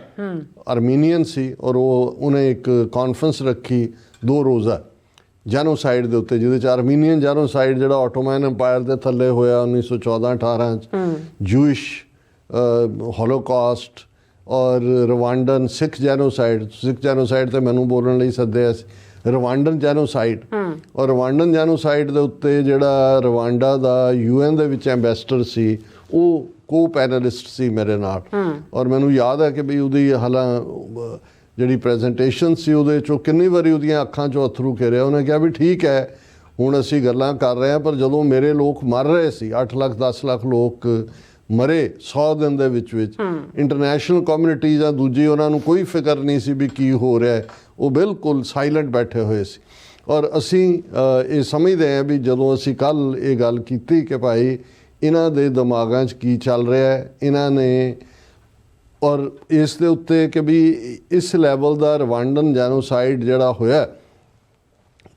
ਅਰਮੀਨੀਅਨ ਸੀ ਔਰ ਉਹਨੇ ਇੱਕ ਕਾਨਫਰੰਸ ਰੱਖੀ 2 ਰੋਜ਼ਾ ਜੈਨੋਸਾਈਡ ਦੇ ਉੱਤੇ, ਜਿਹਦੇ 'ਚ ਅਰਮੀਨੀਅਨ ਜੈਨੋਸਾਈਡ ਜਿਹੜਾ ਆਟੋਮੈਨ ਐਮਪਾਇਰ ਦੇ ਥੱਲੇ ਹੋਇਆ 1914-18 'ਚ, ਜੂਇਸ਼ ਹੋਲੋਕਾਸਟ ਔਰ ਰਵਾਂਡਨ ਸਿੱਖ ਜੈਨੋਸਾਈਡ ਤੇ ਮੈਨੂੰ ਬੋਲਣ ਲਈ ਸੱਦਿਆ ਸੀ, ਰਵਾਂਡਨ ਜੈਨੋਸਾਈਡ। ਔਰ ਰਵਾਂਡਨ ਜੈਨੋਸਾਈਡ ਦੇ ਉੱਤੇ ਜਿਹੜਾ ਰਵਾਂਡਾ ਦਾ UN ਦੇ ਵਿੱਚ ਐਂਬੈਸਡਰ ਸੀ ਉਹ ਕੋ ਪੈਨਲਿਸਟ ਸੀ ਮੇਰੇ ਨਾਲ ਔਰ ਮੈਨੂੰ ਯਾਦ ਹੈ ਕਿ ਵੀ ਉਹਦੀ ਹਾਲਾਂ ਜਿਹੜੀ ਪ੍ਰੈਜੈਂਟੇਸ਼ਨ ਸੀ ਉਹਦੇ 'ਚੋਂ ਕਿੰਨੀ ਵਾਰੀ ਉਹਦੀਆਂ ਅੱਖਾਂ 'ਚੋਂ ਅਥਰੂ ਘਿਰਿਆ। ਉਹਨੇ ਕਿਹਾ ਵੀ ਠੀਕ ਹੈ ਹੁਣ ਅਸੀਂ ਗੱਲਾਂ ਕਰ ਰਹੇ ਹਾਂ ਪਰ ਜਦੋਂ ਮੇਰੇ ਲੋਕ ਮਰ ਰਹੇ ਸੀ 8 ਲੱਖ 10 ਲੱਖ ਲੋਕ ਮਰੇ 100 ਦਿਨ ਦੇ ਵਿੱਚ ਇੰਟਰਨੈਸ਼ਨਲ ਕਮਿਊਨਿਟੀ ਜਾਂ ਦੂਜੀ ਉਹਨਾਂ ਨੂੰ ਕੋਈ ਫਿਕਰ ਨਹੀਂ ਸੀ ਵੀ ਕੀ ਹੋ ਰਿਹਾ, ਉਹ ਬਿਲਕੁਲ ਸਾਇਲੈਂਟ ਬੈਠੇ ਹੋਏ ਸੀ। ਔਰ ਅਸੀਂ ਇਹ ਸਮਝਦੇ ਹਾਂ ਵੀ ਜਦੋਂ ਅਸੀਂ ਕੱਲ੍ਹ ਇਹ ਗੱਲ ਕੀਤੀ ਕਿ ਭਾਈ ਇਹਨਾਂ ਦੇ ਦਿਮਾਗਾਂ 'ਚ ਕੀ ਚੱਲ ਰਿਹਾ ਹੈ, ਇਹਨਾਂ ਨੇ ਔਰ ਇਸ ਦੇ ਉੱਤੇ ਕਿ ਵੀ ਇਸ ਲੈਵਲ ਦਾ ਰਵਾਂਡਨ ਜੈਨੋਸਾਈਡ ਜਿਹੜਾ ਹੋਇਆ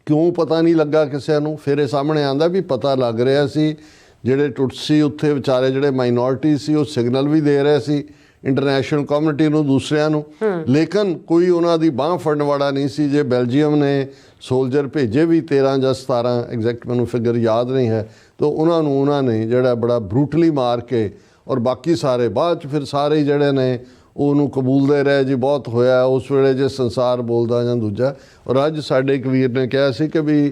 ਕਿਉਂ ਪਤਾ ਨਹੀਂ ਲੱਗਾ ਕਿਸੇ ਨੂੰ। ਫਿਰ ਇਹ ਸਾਹਮਣੇ ਆਉਂਦਾ ਵੀ ਪਤਾ ਲੱਗ ਰਿਹਾ ਸੀ, ਜਿਹੜੇ ਟੁਟਸੀ ਉੱਥੇ ਵਿਚਾਰੇ ਜਿਹੜੇ ਮਾਈਨੋਰਿਟੀ ਸੀ ਉਹ ਸਿਗਨਲ ਵੀ ਦੇ ਰਹੇ ਸੀ ਇੰਟਰਨੈਸ਼ਨਲ ਕਮਿਊਨਿਟੀ ਨੂੰ, ਦੂਸਰਿਆਂ ਨੂੰ, ਲੇਕਿਨ ਕੋਈ ਉਹਨਾਂ ਦੀ ਬਾਂਹ ਫੜਨ ਵਾਲਾ ਨਹੀਂ ਸੀ। ਜੇ ਬੈਲਜੀਅਮ ਨੇ ਸੋਲਜਰ ਭੇਜੇ ਵੀ 13 ਜਾਂ 17 ਐਗਜ਼ੈਕਟ ਮੈਨੂੰ ਫਿਗਰ ਯਾਦ ਨਹੀਂ ਹੈ, ਤਾਂ ਉਹਨਾਂ ਨੇ ਜਿਹੜਾ ਬੜਾ ਬਰੂਟਲੀ ਮਾਰ ਕੇ ਔਰ ਬਾਕੀ ਸਾਰੇ ਬਾਅਦ 'ਚ ਫਿਰ ਸਾਰੇ ਜਿਹੜੇ ਨੇ ਉਹਨੂੰ ਕਬੂਲਦੇ ਰਹੇ ਜੀ ਬਹੁਤ ਹੋਇਆ ਉਸ ਵੇਲੇ ਜੇ ਸੰਸਾਰ ਬੋਲਦਾ ਜਾਂ ਦੂਜਾ। ਔਰ ਅੱਜ ਸਾਡੇ ਇੱਕ ਵੀਰ ਨੇ ਕਿਹਾ ਸੀ ਕਿ ਵੀ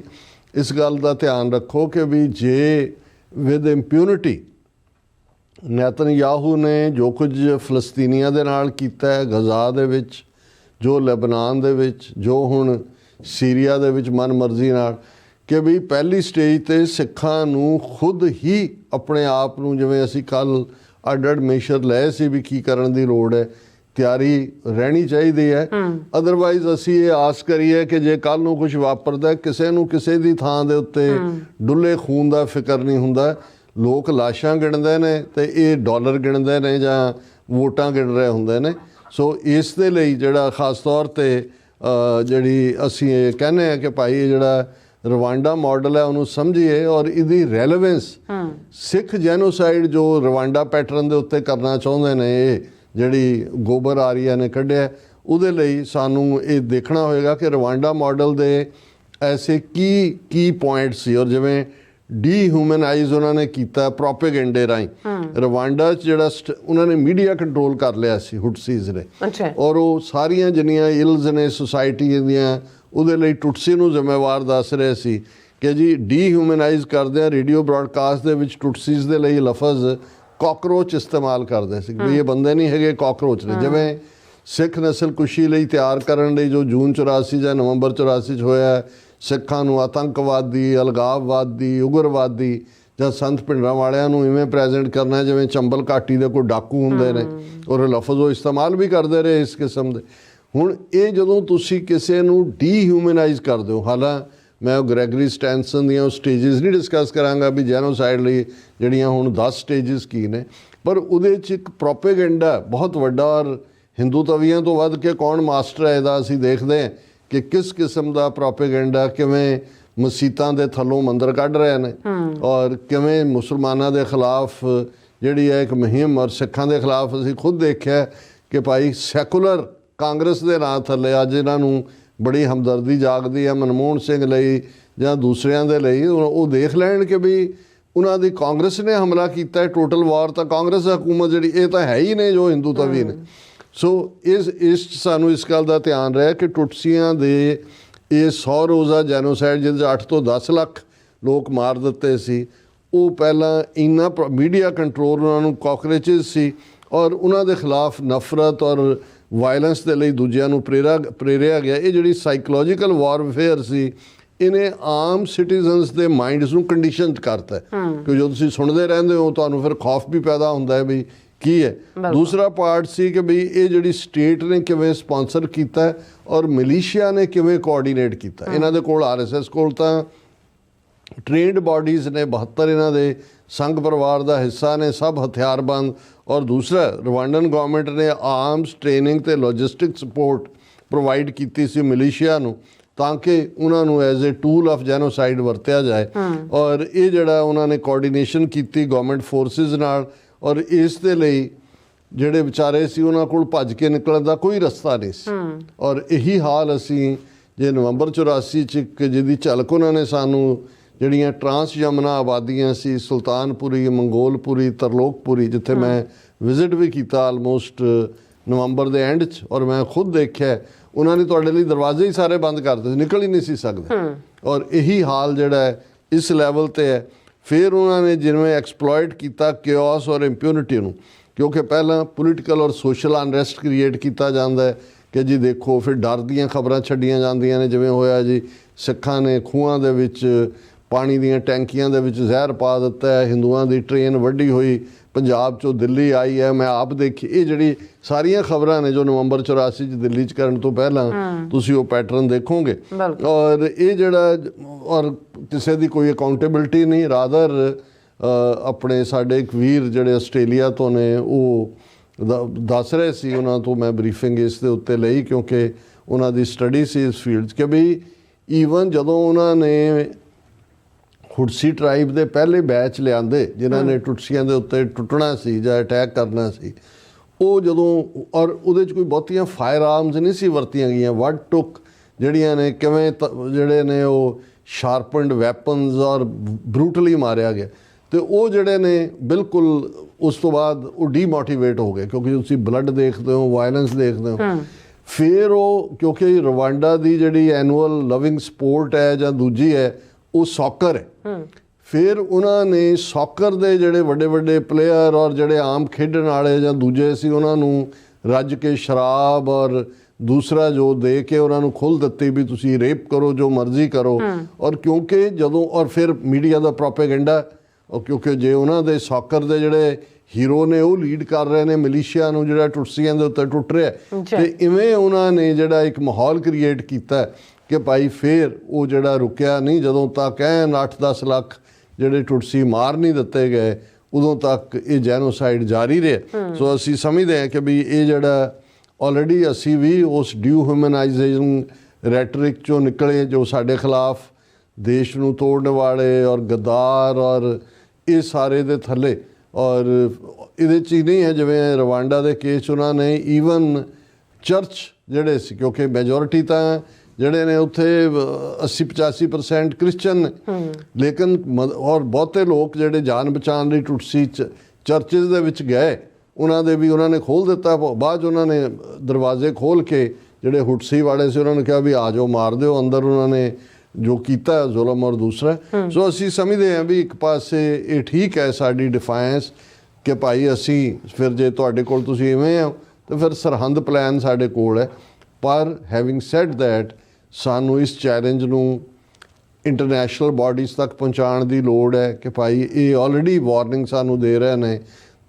ਇਸ ਗੱਲ ਦਾ ਧਿਆਨ ਰੱਖੋ ਕਿ ਵੀ ਜੇ ਵਿਦ ਇੰਪਿਊਨਿਟੀ ਨੇਤਨਯਾਹੂ ਨੇ ਜੋ ਕੁਝ ਫਲਸਤੀਨੀਆਂ ਦੇ ਨਾਲ ਕੀਤਾ ਹੈ ਗਜ਼ਾ ਦੇ ਵਿੱਚ, ਜੋ ਲੈਬਨਾਨ ਦੇ ਵਿੱਚ, ਜੋ ਹੁਣ ਸੀਰੀਆ ਦੇ ਵਿੱਚ ਮਨ ਮਰਜ਼ੀ ਨਾਲ, ਕਿ ਵੀ ਪਹਿਲੀ ਸਟੇਜ 'ਤੇ ਸਿੱਖਾਂ ਨੂੰ ਖੁਦ ਹੀ ਆਪਣੇ ਆਪ ਨੂੰ, ਜਿਵੇਂ ਅਸੀਂ ਕੱਲ੍ਹ ਅੱਡ ਮੇਸ਼ਰ ਲਏ ਸੀ ਵੀ ਕੀ ਕਰਨ ਦੀ ਲੋੜ ਹੈ, ਤਿਆਰੀ ਰਹਿਣੀ ਚਾਹੀਦੀ ਹੈ। ਅਦਰਵਾਈਜ਼ ਅਸੀਂ ਇਹ ਆਸ ਕਰੀਏ ਕਿ ਜੇ ਕੱਲ ਨੂੰ ਕੁਝ ਵਾਪਰਦਾ, ਕਿਸੇ ਨੂੰ ਕਿਸੇ ਦੀ ਥਾਂ ਦੇ ਉੱਤੇ ਡੁੱਲੇ ਖੂਨ ਦਾ ਫਿਕਰ ਨਹੀਂ ਹੁੰਦਾ। ਲੋਕ ਲਾਸ਼ਾਂ ਗਿਣਦੇ ਨੇ ਤੇ ਇਹ ਡਾਲਰ ਗਿਣਦੇ ਨੇ ਜਾਂ ਵੋਟਾਂ ਗਿਣ ਰਹੇ ਹੁੰਦੇ ਨੇ। ਸੋ ਇਸ ਦੇ ਲਈ ਜਿਹੜਾ ਖਾਸ ਤੌਰ 'ਤੇ ਜਿਹੜੀ ਅਸੀਂ ਇਹ ਕਹਿੰਦੇ ਹਾਂ ਕਿ ਭਾਈ ਇਹ ਜਿਹੜਾ ਰਵਾਂਡਾ ਮਾਡਲ ਹੈ ਉਹਨੂੰ ਸਮਝੀਏ ਔਰ ਇਹਦੀ ਰੈਲੇਵੈਂਸ ਸਿੱਖ ਜੈਨੋਸਾਈਡ ਜੋ ਰਵਾਂਡਾ ਪੈਟਰਨ ਦੇ ਉੱਤੇ ਕਰਨਾ ਚਾਹੁੰਦੇ ਨੇ, ਇਹ ਜਿਹੜੀ ਗੋਬਰ ਆਰੀਆ ਨੇ ਕੱਢਿਆ, ਉਹਦੇ ਲਈ ਸਾਨੂੰ ਇਹ ਦੇਖਣਾ ਹੋਏਗਾ ਕਿ ਰਵਾਂਡਾ ਮਾਡਲ ਦੇ ਐਸੇ ਕੀ ਪੁਆਇੰਟ ਸੀ। ਔਰ ਜਿਵੇਂ ਡੀਹਿਊਮਨਾਈਜ਼ ਉਹਨਾਂ ਨੇ ਕੀਤਾ ਪ੍ਰੋਪੇਗੈਂਡੇ ਰਾਹੀਂ। ਰਵਾਂਡਾ 'ਚ ਜਿਹੜਾ ਉਹਨਾਂ ਨੇ ਮੀਡੀਆ ਕੰਟਰੋਲ ਕਰ ਲਿਆ ਸੀ ਹੁਟਸੀਜ਼ ਨੇ, ਔਰ ਉਹ ਸਾਰੀਆਂ ਜਿੰਨੀਆਂ ਇਲਜ਼ ਨੇ ਸੁਸਾਇਟੀ ਦੀਆਂ ਉਹਦੇ ਲਈ ਟੁਟਸੀ ਨੂੰ ਜ਼ਿੰਮੇਵਾਰ ਦੱਸ ਰਹੇ ਸੀ ਕਿ ਜੀ ਡੀਹਿਊਮਨਾਈਜ਼ ਕਰਦੇ ਆ। ਰੇਡੀਓ ਬ੍ਰੌਡਕਾਸਟ ਦੇ ਵਿੱਚ ਟੁਟਸੀਜ਼ ਦੇ ਲਈ ਲਫ਼ਜ਼ ਕਾਕਰੋਚ ਇਸਤੇਮਾਲ ਕਰਦੇ ਸੀ ਵੀ ਇਹ ਬੰਦੇ ਨਹੀਂ ਹੈਗੇ, ਕਾਕਰੋਚ ਨੇ। ਜਿਵੇਂ ਸਿੱਖ ਨਸਲਕੁਸ਼ੀ ਲਈ ਤਿਆਰ ਕਰਨ ਲਈ ਜੋ ਜੂਨ 84 ਜਾਂ ਨਵੰਬਰ 84 'ਚ ਹੋਇਆ, ਸਿੱਖਾਂ ਨੂੰ ਆਤੰਕਵਾਦੀ, ਅਲਗਾਵਵਾਦੀ, ਉਗਰਵਾਦੀ ਜਾਂ ਸੰਤ ਭਿੰਡਰਾਂ ਵਾਲਿਆਂ ਨੂੰ ਇਵੇਂ ਪ੍ਰੈਜ਼ੈਂਟ ਕਰਨਾ ਜਿਵੇਂ ਚੰਬਲ ਘਾਟੀ ਦੇ ਕੋਈ ਡਾਕੂ ਹੁੰਦੇ ਨੇ, ਔਰ ਲਫ਼ਜ਼ ਉਹ ਇਸਤੇਮਾਲ ਵੀ ਕਰਦੇ ਰਹੇ ਇਸ ਕਿਸਮ ਦੇ। ਹੁਣ ਇਹ ਜਦੋਂ ਤੁਸੀਂ ਕਿਸੇ ਨੂੰ ਡੀਹਿਊਮਨਾਈਜ਼ ਕਰਦੇ ਹੋ, ਹਾਲਾਂ ਮੈਂ ਗ੍ਰੈਗਰੀ ਸਟੈਨਸਨ ਦੀਆਂ ਉਹ ਸਟੇਜਿਸ ਨਹੀਂ ਡਿਸਕਸ ਕਰਾਂਗਾ ਵੀ ਜੈਨੋਸਾਈਡ ਲਈ ਜਿਹੜੀਆਂ ਹੁਣ 10 ਸਟੇਜਿਸ ਕੀ ਨੇ, ਪਰ ਉਹਦੇ 'ਚ ਇੱਕ ਪ੍ਰੋਪੇਗੈਂਡਾ ਬਹੁਤ ਵੱਡਾ। ਔਰ ਹਿੰਦੂ ਤਵੀਆਂ ਤੋਂ ਵੱਧ ਕੇ ਕੌਣ ਮਾਸਟਰ ਹੈ ਇਹਦਾ ਅਸੀਂ ਦੇਖਦੇ ਹਾਂ ਕਿ ਕਿਸ ਕਿਸਮ ਦਾ ਪ੍ਰੋਪੇਗੈਂਡਾ, ਕਿਵੇਂ ਮਸੀਤਾਂ ਦੇ ਥੱਲੋਂ ਮੰਦਰ ਕੱਢ ਰਹੇ ਨੇ ਔਰ ਕਿਵੇਂ ਮੁਸਲਮਾਨਾਂ ਦੇ ਖਿਲਾਫ ਜਿਹੜੀ ਹੈ ਇੱਕ ਮੁਹਿੰਮ, ਔਰ ਸਿੱਖਾਂ ਦੇ ਖਿਲਾਫ ਅਸੀਂ ਖੁਦ ਦੇਖਿਆ ਕਿ ਭਾਈ ਸੈਕੂਲਰ ਕਾਂਗਰਸ ਦੇ ਨਾਂ ਥੱਲੇ ਅੱਜ ਇਹਨਾਂ ਨੂੰ ਬੜੀ ਹਮਦਰਦੀ ਜਾਗਦੀ ਹੈ ਮਨਮੋਹਨ ਸਿੰਘ ਲਈ ਜਾਂ ਦੂਸਰਿਆਂ ਦੇ ਲਈ। ਉਹ ਦੇਖ ਲੈਣ ਕਿ ਵੀ ਉਹਨਾਂ ਦੀ ਕਾਂਗਰਸ ਨੇ ਹਮਲਾ ਕੀਤਾ ਹੈ, ਟੋਟਲ ਵਾਰ ਤਾਂ ਕਾਂਗਰਸ ਹਕੂਮਤ ਜਿਹੜੀ ਇਹ ਤਾਂ ਹੈ ਹੀ ਨੇ ਜੋ ਹਿੰਦੂ ਤਵੀ ਨੇ। ਸੋ ਇਸ ਸਾਨੂੰ ਇਸ ਗੱਲ ਦਾ ਧਿਆਨ ਰਿਹਾ ਕਿ ਟੁਟਸੀਆਂ ਦੇ ਇਹ 100 ਰੋਜ਼ਾ ਜੈਨੋਸਾਈਡ ਜਿਹਦੇ 'ਚ 8 ਤੋਂ 10 ਲੱਖ ਲੋਕ ਮਾਰ ਦਿੱਤੇ ਸੀ, ਉਹ ਪਹਿਲਾਂ ਇੰਨਾ ਮੀਡੀਆ ਕੰਟਰੋਲ ਉਹਨਾਂ ਨੂੰ ਕਾਕਰੇਚਿਸ ਸੀ ਔਰ ਉਹਨਾਂ ਦੇ ਖਿਲਾਫ ਨਫ਼ਰਤ ਔਰ ਵਾਇਲੈਂਸ ਦੇ ਲਈ ਦੂਜਿਆਂ ਨੂੰ ਪ੍ਰੇਰਿਆ ਗਿਆ। ਇਹ ਜਿਹੜੀ ਸਾਈਕੋਲੋਜੀਕਲ ਵਾਰਫੇਅਰ ਸੀ, ਇਹਨੇ ਆਮ ਸਿਟੀਜ਼ਨਸ ਦੇ ਮਾਈਂਡਸ ਨੂੰ ਕੰਡੀਸ਼ਨ ਕਰਤਾ ਕਿ ਜਦੋਂ ਤੁਸੀਂ ਸੁਣਦੇ ਰਹਿੰਦੇ ਹੋ ਤੁਹਾਨੂੰ ਫਿਰ ਖੌਫ ਵੀ ਪੈਦਾ ਹੁੰਦਾ ਹੈ ਵੀ ਕੀ ਹੈ। ਦੂਸਰਾ ਪਾਰਟ ਸੀ ਕਿ ਬਈ ਇਹ ਜਿਹੜੀ ਸਟੇਟ ਨੇ ਕਿਵੇਂ ਸਪਾਂਸਰ ਕੀਤਾ ਔਰ ਮਿਲੀਸ਼ੀਆ ਨੇ ਕਿਵੇਂ ਕੋਆਰਡੀਨੇਟ ਕੀਤਾ। ਇਹਨਾਂ ਦੇ ਕੋਲ RSS ਕੋਲ ਤਾਂ ਟ੍ਰੇਨਡ ਬਾਡੀਜ਼ ਨੇ, 72 ਇਹਨਾਂ ਦੇ ਸੰਘ ਪਰਿਵਾਰ ਦਾ ਹਿੱਸਾ ਨੇ, ਸਭ ਹਥਿਆਰਬੰਦ। ਔਰ ਦੂਸਰਾ ਰਵਾਂਡਨ ਗਵਰਨਮੈਂਟ ਨੇ ਆਰਮਸ ਟ੍ਰੇਨਿੰਗ ਤੇ ਲੌਜਿਸਟਿਕ ਸਪੋਰਟ ਪ੍ਰੋਵਾਈਡ ਕੀਤੀ ਸੀ ਮਿਲੀਸ਼ੀਆ ਨੂੰ ਤਾਂ ਕਿ ਉਹਨਾਂ ਨੂੰ as a tool of genocide ਵਰਤਿਆ ਜਾਏ। ਔਰ ਇਹ ਜਿਹੜਾ ਉਹਨਾਂ ਨੇ ਕੋਆਰਡੀਨੇਸ਼ਨ ਕੀਤੀ ਗਵਰਨਮੈਂਟ ਫੋਰਸਿਸ ਨਾਲ, ਔਰ ਇਸ ਦੇ ਲਈ ਜਿਹੜੇ ਵਿਚਾਰੇ ਸੀ ਉਹਨਾਂ ਕੋਲ ਭੱਜ ਕੇ ਨਿਕਲਣ ਦਾ ਕੋਈ ਰਸਤਾ ਨਹੀਂ ਸੀ। ਔਰ ਇਹੀ ਹਾਲ ਅਸੀਂ ਜੇ ਨਵੰਬਰ 84 'ਚ ਜਿਹਦੀ ਝਲਕ ਉਹਨਾਂ ਨੇ ਸਾਨੂੰ ਜਿਹੜੀਆਂ ਟਰਾਂਸ ਯਮਨਾ ਆਬਾਦੀਆਂ ਸੀ, ਸੁਲਤਾਨਪੁਰੀ, ਮੰਗੋਲਪੁਰੀ, ਤਰਲੋਕਪੁਰੀ, ਜਿੱਥੇ ਮੈਂ ਵਿਜ਼ਿਟ ਵੀ ਕੀਤਾ ਆਲਮੋਸਟ ਨਵੰਬਰ ਦੇ ਐਂਡ 'ਚ, ਔਰ ਮੈਂ ਖੁਦ ਦੇਖਿਆ ਉਹਨਾਂ ਨੇ ਤੁਹਾਡੇ ਲਈ ਦਰਵਾਜ਼ੇ ਹੀ ਸਾਰੇ ਬੰਦ ਕਰ ਦਿੱਤੇ, ਨਿਕਲ ਹੀ ਨਹੀਂ ਸੀ ਸਕਦੇ। ਔਰ ਇਹੀ ਹਾਲ ਜਿਹੜਾ ਹੈ ਇਸ ਲੈਵਲ 'ਤੇ ਹੈ। ਫਿਰ ਉਹਨਾਂ ਨੇ ਜਿਵੇਂ ਐਕਸਪਲੋਇਟ ਕੀਤਾ ਕਿਓਸ ਔਰ ਇੰਪਿਊਨਿਟੀ ਨੂੰ, ਕਿਉਂਕਿ ਪਹਿਲਾਂ ਪੋਲੀਟੀਕਲ ਔਰ ਸੋਸ਼ਲ ਅਨਰੈਸਟ ਕ੍ਰੀਏਟ ਕੀਤਾ ਜਾਂਦਾ ਹੈ ਕਿ ਜੀ ਦੇਖੋ, ਫਿਰ ਡਰ ਦੀਆਂ ਖਬਰਾਂ ਛੱਡੀਆਂ ਜਾਂਦੀਆਂ ਨੇ, ਜਿਵੇਂ ਹੋਇਆ ਜੀ ਸਿੱਖਾਂ ਨੇ ਖੂਹਾਂ ਦੇ ਵਿੱਚ ਪਾਣੀ ਦੀਆਂ ਟੈਂਕੀਆਂ ਦੇ ਵਿੱਚ ਜ਼ਹਿਰ ਪਾ ਦਿੱਤਾ ਹੈ, ਹਿੰਦੂਆਂ ਦੀ ਟ੍ਰੇਨ ਵੱਢੀ ਹੋਈ ਪੰਜਾਬ 'ਚੋਂ ਦਿੱਲੀ ਆਈ ਹੈ, ਮੈਂ ਆਪ ਦੇਖੀ। ਇਹ ਜਿਹੜੀ ਸਾਰੀਆਂ ਖਬਰਾਂ ਨੇ ਜੋ ਨਵੰਬਰ 84 'ਚ ਦਿੱਲੀ 'ਚ ਕਰਨ ਤੋਂ ਪਹਿਲਾਂ ਤੁਸੀਂ ਉਹ ਪੈਟਰਨ ਦੇਖੋਗੇ। ਔਰ ਇਹ ਜਿਹੜਾ ਔਰ ਕਿਸੇ ਦੀ ਕੋਈ ਅਕਾਊਂਟੇਬਿਲਿਟੀ ਨਹੀਂ, ਰਾਦਰ ਆਪਣੇ ਸਾਡੇ ਇੱਕ ਵੀਰ ਜਿਹੜੇ ਆਸਟ੍ਰੇਲੀਆ ਤੋਂ ਨੇ ਉਹ ਦੱਸ ਰਹੇ ਸੀ, ਉਹਨਾਂ ਤੋਂ ਮੈਂ ਬਰੀਫਿੰਗ ਇਸ ਦੇ ਉੱਤੇ ਲਈ ਕਿਉਂਕਿ ਉਹਨਾਂ ਦੀ ਸਟੱਡੀ ਸੀ ਇਸ ਫੀਲਡ 'ਚ, ਕਿ ਬਈ ਈਵਨ ਜਦੋਂ ਉਹਨਾਂ ਨੇ ਹੁਟਸੀ ਟਰਾਈਬ ਦੇ ਪਹਿਲੇ ਬੈਚ ਲਿਆਂਦੇ ਜਿਨ੍ਹਾਂ ਨੇ ਟੁਟਸੀਆਂ ਦੇ ਉੱਤੇ ਟੁੱਟਣਾ ਸੀ ਜਾਂ ਅਟੈਕ ਕਰਨਾ ਸੀ, ਉਹ ਜਦੋਂ ਔਰ ਉਹਦੇ 'ਚ ਕੋਈ ਬਹੁਤੀਆਂ ਫਾਇਰ ਆਰਮਸ ਨਹੀਂ ਸੀ ਵਰਤੀਆਂ ਗਈਆਂ, ਵੱਡ ਟੁੱਕ ਜਿਹੜੀਆਂ ਨੇ ਕਿਵੇਂ ਜਿਹੜੇ ਨੇ ਉਹ ਸ਼ਾਰਪਨਡ ਵੈਪਨਸ ਔਰ ਬਰੂਟਲੀ ਮਾਰਿਆ ਗਿਆ। ਅਤੇ ਉਹ ਜਿਹੜੇ ਨੇ ਬਿਲਕੁਲ ਉਸ ਤੋਂ ਬਾਅਦ ਉਹ ਡੀਮੋਟੀਵੇਟ ਹੋ ਗਏ ਕਿਉਂਕਿ ਤੁਸੀਂ ਬਲੱਡ ਦੇਖਦੇ ਹੋ, ਵਾਇਲੈਂਸ ਦੇਖਦੇ ਹੋ। ਫਿਰ ਉਹ ਕਿਉਂਕਿ ਰਵਾਂਡਾ ਦੀ ਜਿਹੜੀ ਐਨੂਅਲ ਲਵਿੰਗ ਸਪੋਰਟ ਹੈ ਜਾਂ ਦੂਜੀ ਹੈ ਉਹ ਸੌਕਰ ਹੈ। ਫਿਰ ਉਹਨਾਂ ਨੇ ਸੌਕਰ ਦੇ ਜਿਹੜੇ ਵੱਡੇ ਵੱਡੇ ਪਲੇਅਰ ਔਰ ਜਿਹੜੇ ਆਮ ਖੇਡਣ ਵਾਲੇ ਜਾਂ ਦੂਜੇ ਸੀ ਉਹਨਾਂ ਨੂੰ ਰੱਜ ਕੇ ਸ਼ਰਾਬ ਔਰ ਦੂਸਰਾ ਜੋ ਦੇ ਕੇ ਉਹਨਾਂ ਨੂੰ ਖੁੱਲ੍ਹ ਦਿੱਤੀ ਵੀ ਤੁਸੀਂ ਰੇਪ ਕਰੋ, ਜੋ ਮਰਜ਼ੀ ਕਰੋ। ਔਰ ਕਿਉਂਕਿ ਜਦੋਂ ਔਰ ਫਿਰ ਮੀਡੀਆ ਦਾ ਪ੍ਰੋਪੇਗੈਂਡਾ, ਕਿਉਂਕਿ ਜੇ ਉਹਨਾਂ ਦੇ ਸੌਕਰ ਦੇ ਜਿਹੜੇ ਹੀਰੋ ਨੇ ਉਹ ਲੀਡ ਕਰ ਰਹੇ ਨੇ ਮਿਲੀਸ਼ੀਆ ਨੂੰ ਜਿਹੜਾ ਟੁੱਟਸੀਆਂ ਦੇ ਉੱਤੇ ਟੁੱਟ ਰਿਹਾ ਤੇ ਇਵੇਂ ਉਹਨਾਂ ਨੇ ਜਿਹੜਾ ਇੱਕ ਮਾਹੌਲ ਕ੍ਰੀਏਟ ਕੀਤਾ ਕਿ ਭਾਈ ਫੇਰ ਉਹ ਜਿਹੜਾ ਰੁਕਿਆ ਨਹੀਂ ਜਦੋਂ ਤੱਕ 8-10 ਲੱਖ ਜਿਹੜੇ ਟੁੱਟਸੀ ਮਾਰ ਨਹੀਂ ਦਿੱਤੇ ਗਏ ਉਦੋਂ ਤੱਕ ਇਹ ਜੈਨੋਸਾਈਡ ਜਾਰੀ ਰਿਹਾ। ਸੋ ਅਸੀਂ ਸਮਝਦੇ ਹਾਂ ਕਿ ਵੀ ਇਹ ਜਿਹੜਾ ਆਲਰੇਡੀ ਅਸੀਂ ਵੀ ਉਸ ਡੀਹਿਊਮਨਾਈਜੇਸ਼ਨ ਰੈਟਰਿਕ ਚੋਂ ਨਿਕਲੇ ਜੋ ਸਾਡੇ ਖਿਲਾਫ ਦੇਸ਼ ਨੂੰ ਤੋੜਨ ਵਾਲੇ ਔਰ ਗੱਦਾਰ ਔਰ ਇਹ ਸਾਰੇ ਦੇ ਥੱਲੇ ਔਰ ਇਹਦੇ 'ਚ ਹੀ ਨਹੀਂ ਹੈ ਜਿਵੇਂ ਰਵਾਂਡਾ ਦੇ ਕੇਸ ਉਹਨਾਂ ਨੇ ਈਵਨ ਚਰਚ ਜਿਹੜੇ ਸੀ ਕਿਉਂਕਿ ਮੈਜੋਰਿਟੀ ਤਾਂ ਜਿਹੜੇ ਨੇ ਉੱਥੇ 80-85% ਕ੍ਰਿਸਚਨ ਨੇ ਲੇਕਿਨ ਔਰ ਬਹੁਤੇ ਲੋਕ ਜਿਹੜੇ ਜਾਨ ਬਚਾਉਣ ਲਈ ਟੁੱਟਸੀ ਚਰਚਿਸ ਦੇ ਵਿੱਚ ਗਏ ਉਹਨਾਂ ਦੇ ਵੀ ਉਹਨਾਂ ਨੇ ਖੋਲ੍ਹ ਦਿੱਤਾ। ਬਾਅਦ 'ਚ ਉਹਨਾਂ ਨੇ ਦਰਵਾਜ਼ੇ ਖੋਲ੍ਹ ਕੇ ਜਿਹੜੇ ਹੁਟਸੀ ਵਾਲੇ ਸੀ ਉਹਨਾਂ ਨੇ ਕਿਹਾ ਵੀ ਆ ਜਾਓ ਮਾਰ ਦਿਓ ਅੰਦਰ ਉਹਨਾਂ ਨੇ ਜੋ ਕੀਤਾ ਜ਼ੁਲਮ ਔਰ ਦੂਸਰਾ। ਸੋ ਅਸੀਂ ਸਮਝਦੇ ਹਾਂ ਵੀ ਇੱਕ ਪਾਸੇ ਇਹ ਠੀਕ ਹੈ ਸਾਡੀ ਡਿਫਾਇੰਸ ਕਿ ਭਾਈ ਅਸੀਂ ਫਿਰ ਜੇ ਤੁਹਾਡੇ ਕੋਲ ਤੁਸੀਂ ਇਵੇਂ ਹੋ ਤਾਂ ਫਿਰ ਸਰਹੰਦ ਪਲਾਨ ਸਾਡੇ ਕੋਲ ਹੈ। ਪਰ ਹੈਵਿੰਗ ਸੈਡ ਦੈਟ ਸਾਨੂੰ ਇਸ ਚੈਲੰਜ ਨੂੰ ਇੰਟਰਨੈਸ਼ਨਲ ਬਾਡੀਜ਼ ਤੱਕ ਪਹੁੰਚਾਉਣ ਦੀ ਲੋੜ ਹੈ ਕਿ ਭਾਈ ਇਹ ਆਲਰੇਡੀ ਵਾਰਨਿੰਗ ਸਾਨੂੰ ਦੇ ਰਹੇ ਨੇ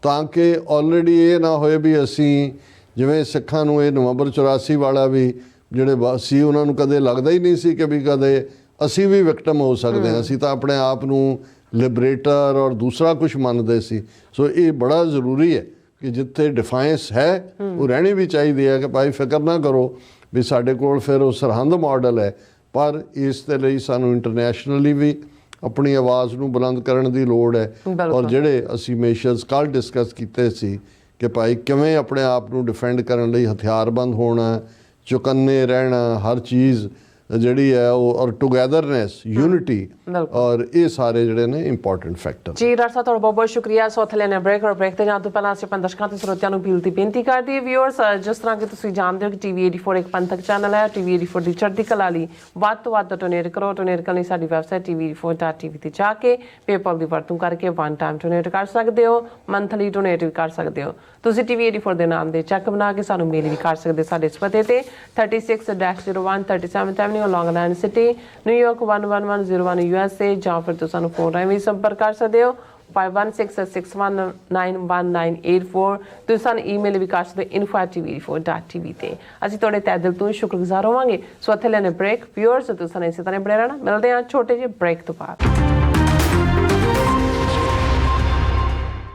ਤਾਂ ਕਿ ਆਲਰੇਡੀ ਇਹ ਨਾ ਹੋਏ ਵੀ ਅਸੀਂ ਜਿਵੇਂ ਸਿੱਖਾਂ ਨੂੰ ਇਹ ਨਵੰਬਰ 84 ਵਾਲਾ ਵੀ ਜਿਹੜੇ ਸੀ ਉਹਨਾਂ ਨੂੰ ਕਦੇ ਲੱਗਦਾ ਹੀ ਨਹੀਂ ਸੀ ਕਿ ਵੀ ਕਦੇ ਅਸੀਂ ਵੀ ਵਿਕਟਮ ਹੋ ਸਕਦੇ ਹਾਂ। ਅਸੀਂ ਤਾਂ ਆਪਣੇ ਆਪ ਨੂੰ ਲਿਬਰੇਟਰ ਔਰ ਦੂਸਰਾ ਕੁਝ ਮੰਨਦੇ ਸੀ। ਸੋ ਇਹ ਬੜਾ ਜ਼ਰੂਰੀ ਹੈ ਕਿ ਜਿੱਥੇ ਡਿਫਾਇੰਸ ਹੈ ਉਹ ਰਹਿਣੀ ਵੀ ਚਾਹੀਦੀ ਹੈ ਕਿ ਭਾਈ ਫਿਕਰ ਨਾ ਕਰੋ ਵੀ ਸਾਡੇ ਕੋਲ ਫਿਰ ਉਹ ਸਰਹੰਦ ਮਾਡਲ ਹੈ। ਪਰ ਇਸ ਦੇ ਲਈ ਸਾਨੂੰ ਇੰਟਰਨੈਸ਼ਨਲੀ ਵੀ ਆਪਣੀ ਆਵਾਜ਼ ਨੂੰ ਬੁਲੰਦ ਕਰਨ ਦੀ ਲੋੜ ਹੈ ਔਰ ਜਿਹੜੇ ਅਸੀਂ ਮੇਸ਼ਰਸ ਕੱਲ੍ਹ ਡਿਸਕਸ ਕੀਤੇ ਸੀ ਕਿ ਭਾਈ ਕਿਵੇਂ ਆਪਣੇ ਆਪ ਨੂੰ ਡਿਫੈਂਡ ਕਰਨ ਲਈ ਹਥਿਆਰਬੰਦ ਹੋਣਾ, ਚੁਕੰਨੇ ਰਹਿਣਾ, ਹਰ ਚੀਜ਼ ਜਿਹੜੀ ਹੈ ਉਹ ਔਰ ਟੁਗੈਦਰਨੈਸ ਯੂਨਿਟੀ ਔਰ ਇਹ ਸਾਰੇ ਜਿਹੜੇ ਨੇ ਇੰਪੋਰਟੈਂਟ ਫੈਕਟਰ। ਜੀ ਡਾਕਟਰ ਸਾਹਿਬ ਤੁਹਾਡਾ ਬਹੁਤ ਬਹੁਤ ਸ਼ੁਕਰੀਆ। ਸੋ ਥੱਲੇ ਨੇ ਬ੍ਰੇਕ ਤੇ ਜਾਣ ਤੋਂ ਪਹਿਲਾਂ ਅਸੀਂ ਆਪਣੇ ਦਰਸ਼ਕਾਂ ਤੇ ਸਰੋਤਿਆਂ ਨੂੰ ਅਪੀਲ ਦੀ ਬੇਨਤੀ ਕਰਦੇ ਹਾਂ ਵਿਊਅਰਸ ਜਿਸ ਤਰ੍ਹਾਂ ਕਿ ਤੁਸੀਂ ਜਾਣਦੇ ਹੋ ਕਿ ਟੀਵੀ 84 ਇੱਕ ਪੰਥਕ ਚੈਨਲ ਹੈ। ਟੀਵੀ 84 ਦੀ ਚੜ੍ਹਦੀ ਕਲਾ ਲਈ ਵੱਧ ਤੋਂ ਵੱਧ ਡੋਨੇਟ ਕਰੋ। ਡੋਨੇਟ ਕਰਨ ਲਈ ਸਾਡੀ ਵੈਬਸਾਈਟ tv84.tv ਤੇ ਜਾ ਕੇ ਪੇਪਲ ਦੀ ਵਰਤੋਂ ਕਰਕੇ ਵਨ ਟਾਈਮ ਡੋਨੇਟ ਕਰ ਸਕਦੇ ਹੋ, ਮੰਥਲੀ ਡੋਨੇਟ ਵੀ ਕਰ ਸਕਦੇ ਹੋ। ਤੁਸੀਂ ਟੀਵੀ 84 ਦੇ ਨਾਮ ਦੇ ਚੈੱਕ ਬਣਾ ਕੇ ਸਾਨੂੰ ਮੇਲ ਵੀ ਕਰ ਸਕਦੇ ਸਾਡੇ ਇਸ ਪਤੇ ਤੇ 36-01 37th Avenue ਲੌਂਗ ਆਈਲੈਂਡ ਸਿਟੀ ਨਿਊਯਾਰਕ 11101 USA ਜਾਂ ਫਿਰ ਤੁਸੀਂ ਸਾਨੂੰ ਫੋਨ ਰਾਹੀਂ ਵੀ ਸੰਪਰਕ ਕਰ ਸਕਦੇ ਹੋ 5166191984। ਤੁਸੀਂ ਸਾਨੂੰ ਈਮੇਲ ਵੀ ਕਰ ਸਕਦੇ info@tv84.tv ਤੇ। ਅਸੀਂ ਤੁਹਾਡੇ ਤਹਿ ਦਿਲ ਤੋਂ ਸ਼ੁਕਰਗੁਜ਼ਾਰ ਹੋਵਾਂਗੇ। ਸੋ ਇੱਥੇ ਲੈਣੇ ਬ੍ਰੇਕ ਵਿਊਅਰਸ ਤੁਸੀਂ ਸਾਨੂੰ ਇਸੇ ਤਰ੍ਹਾਂ ਬਣੇ ਰਹਿਣਾ। ਮਿਲਦੇ ਹਾਂ ਛੋਟੇ ਜਿਹੇ ਬ੍ਰੇਕ ਤੋਂ ਬਾਅਦ।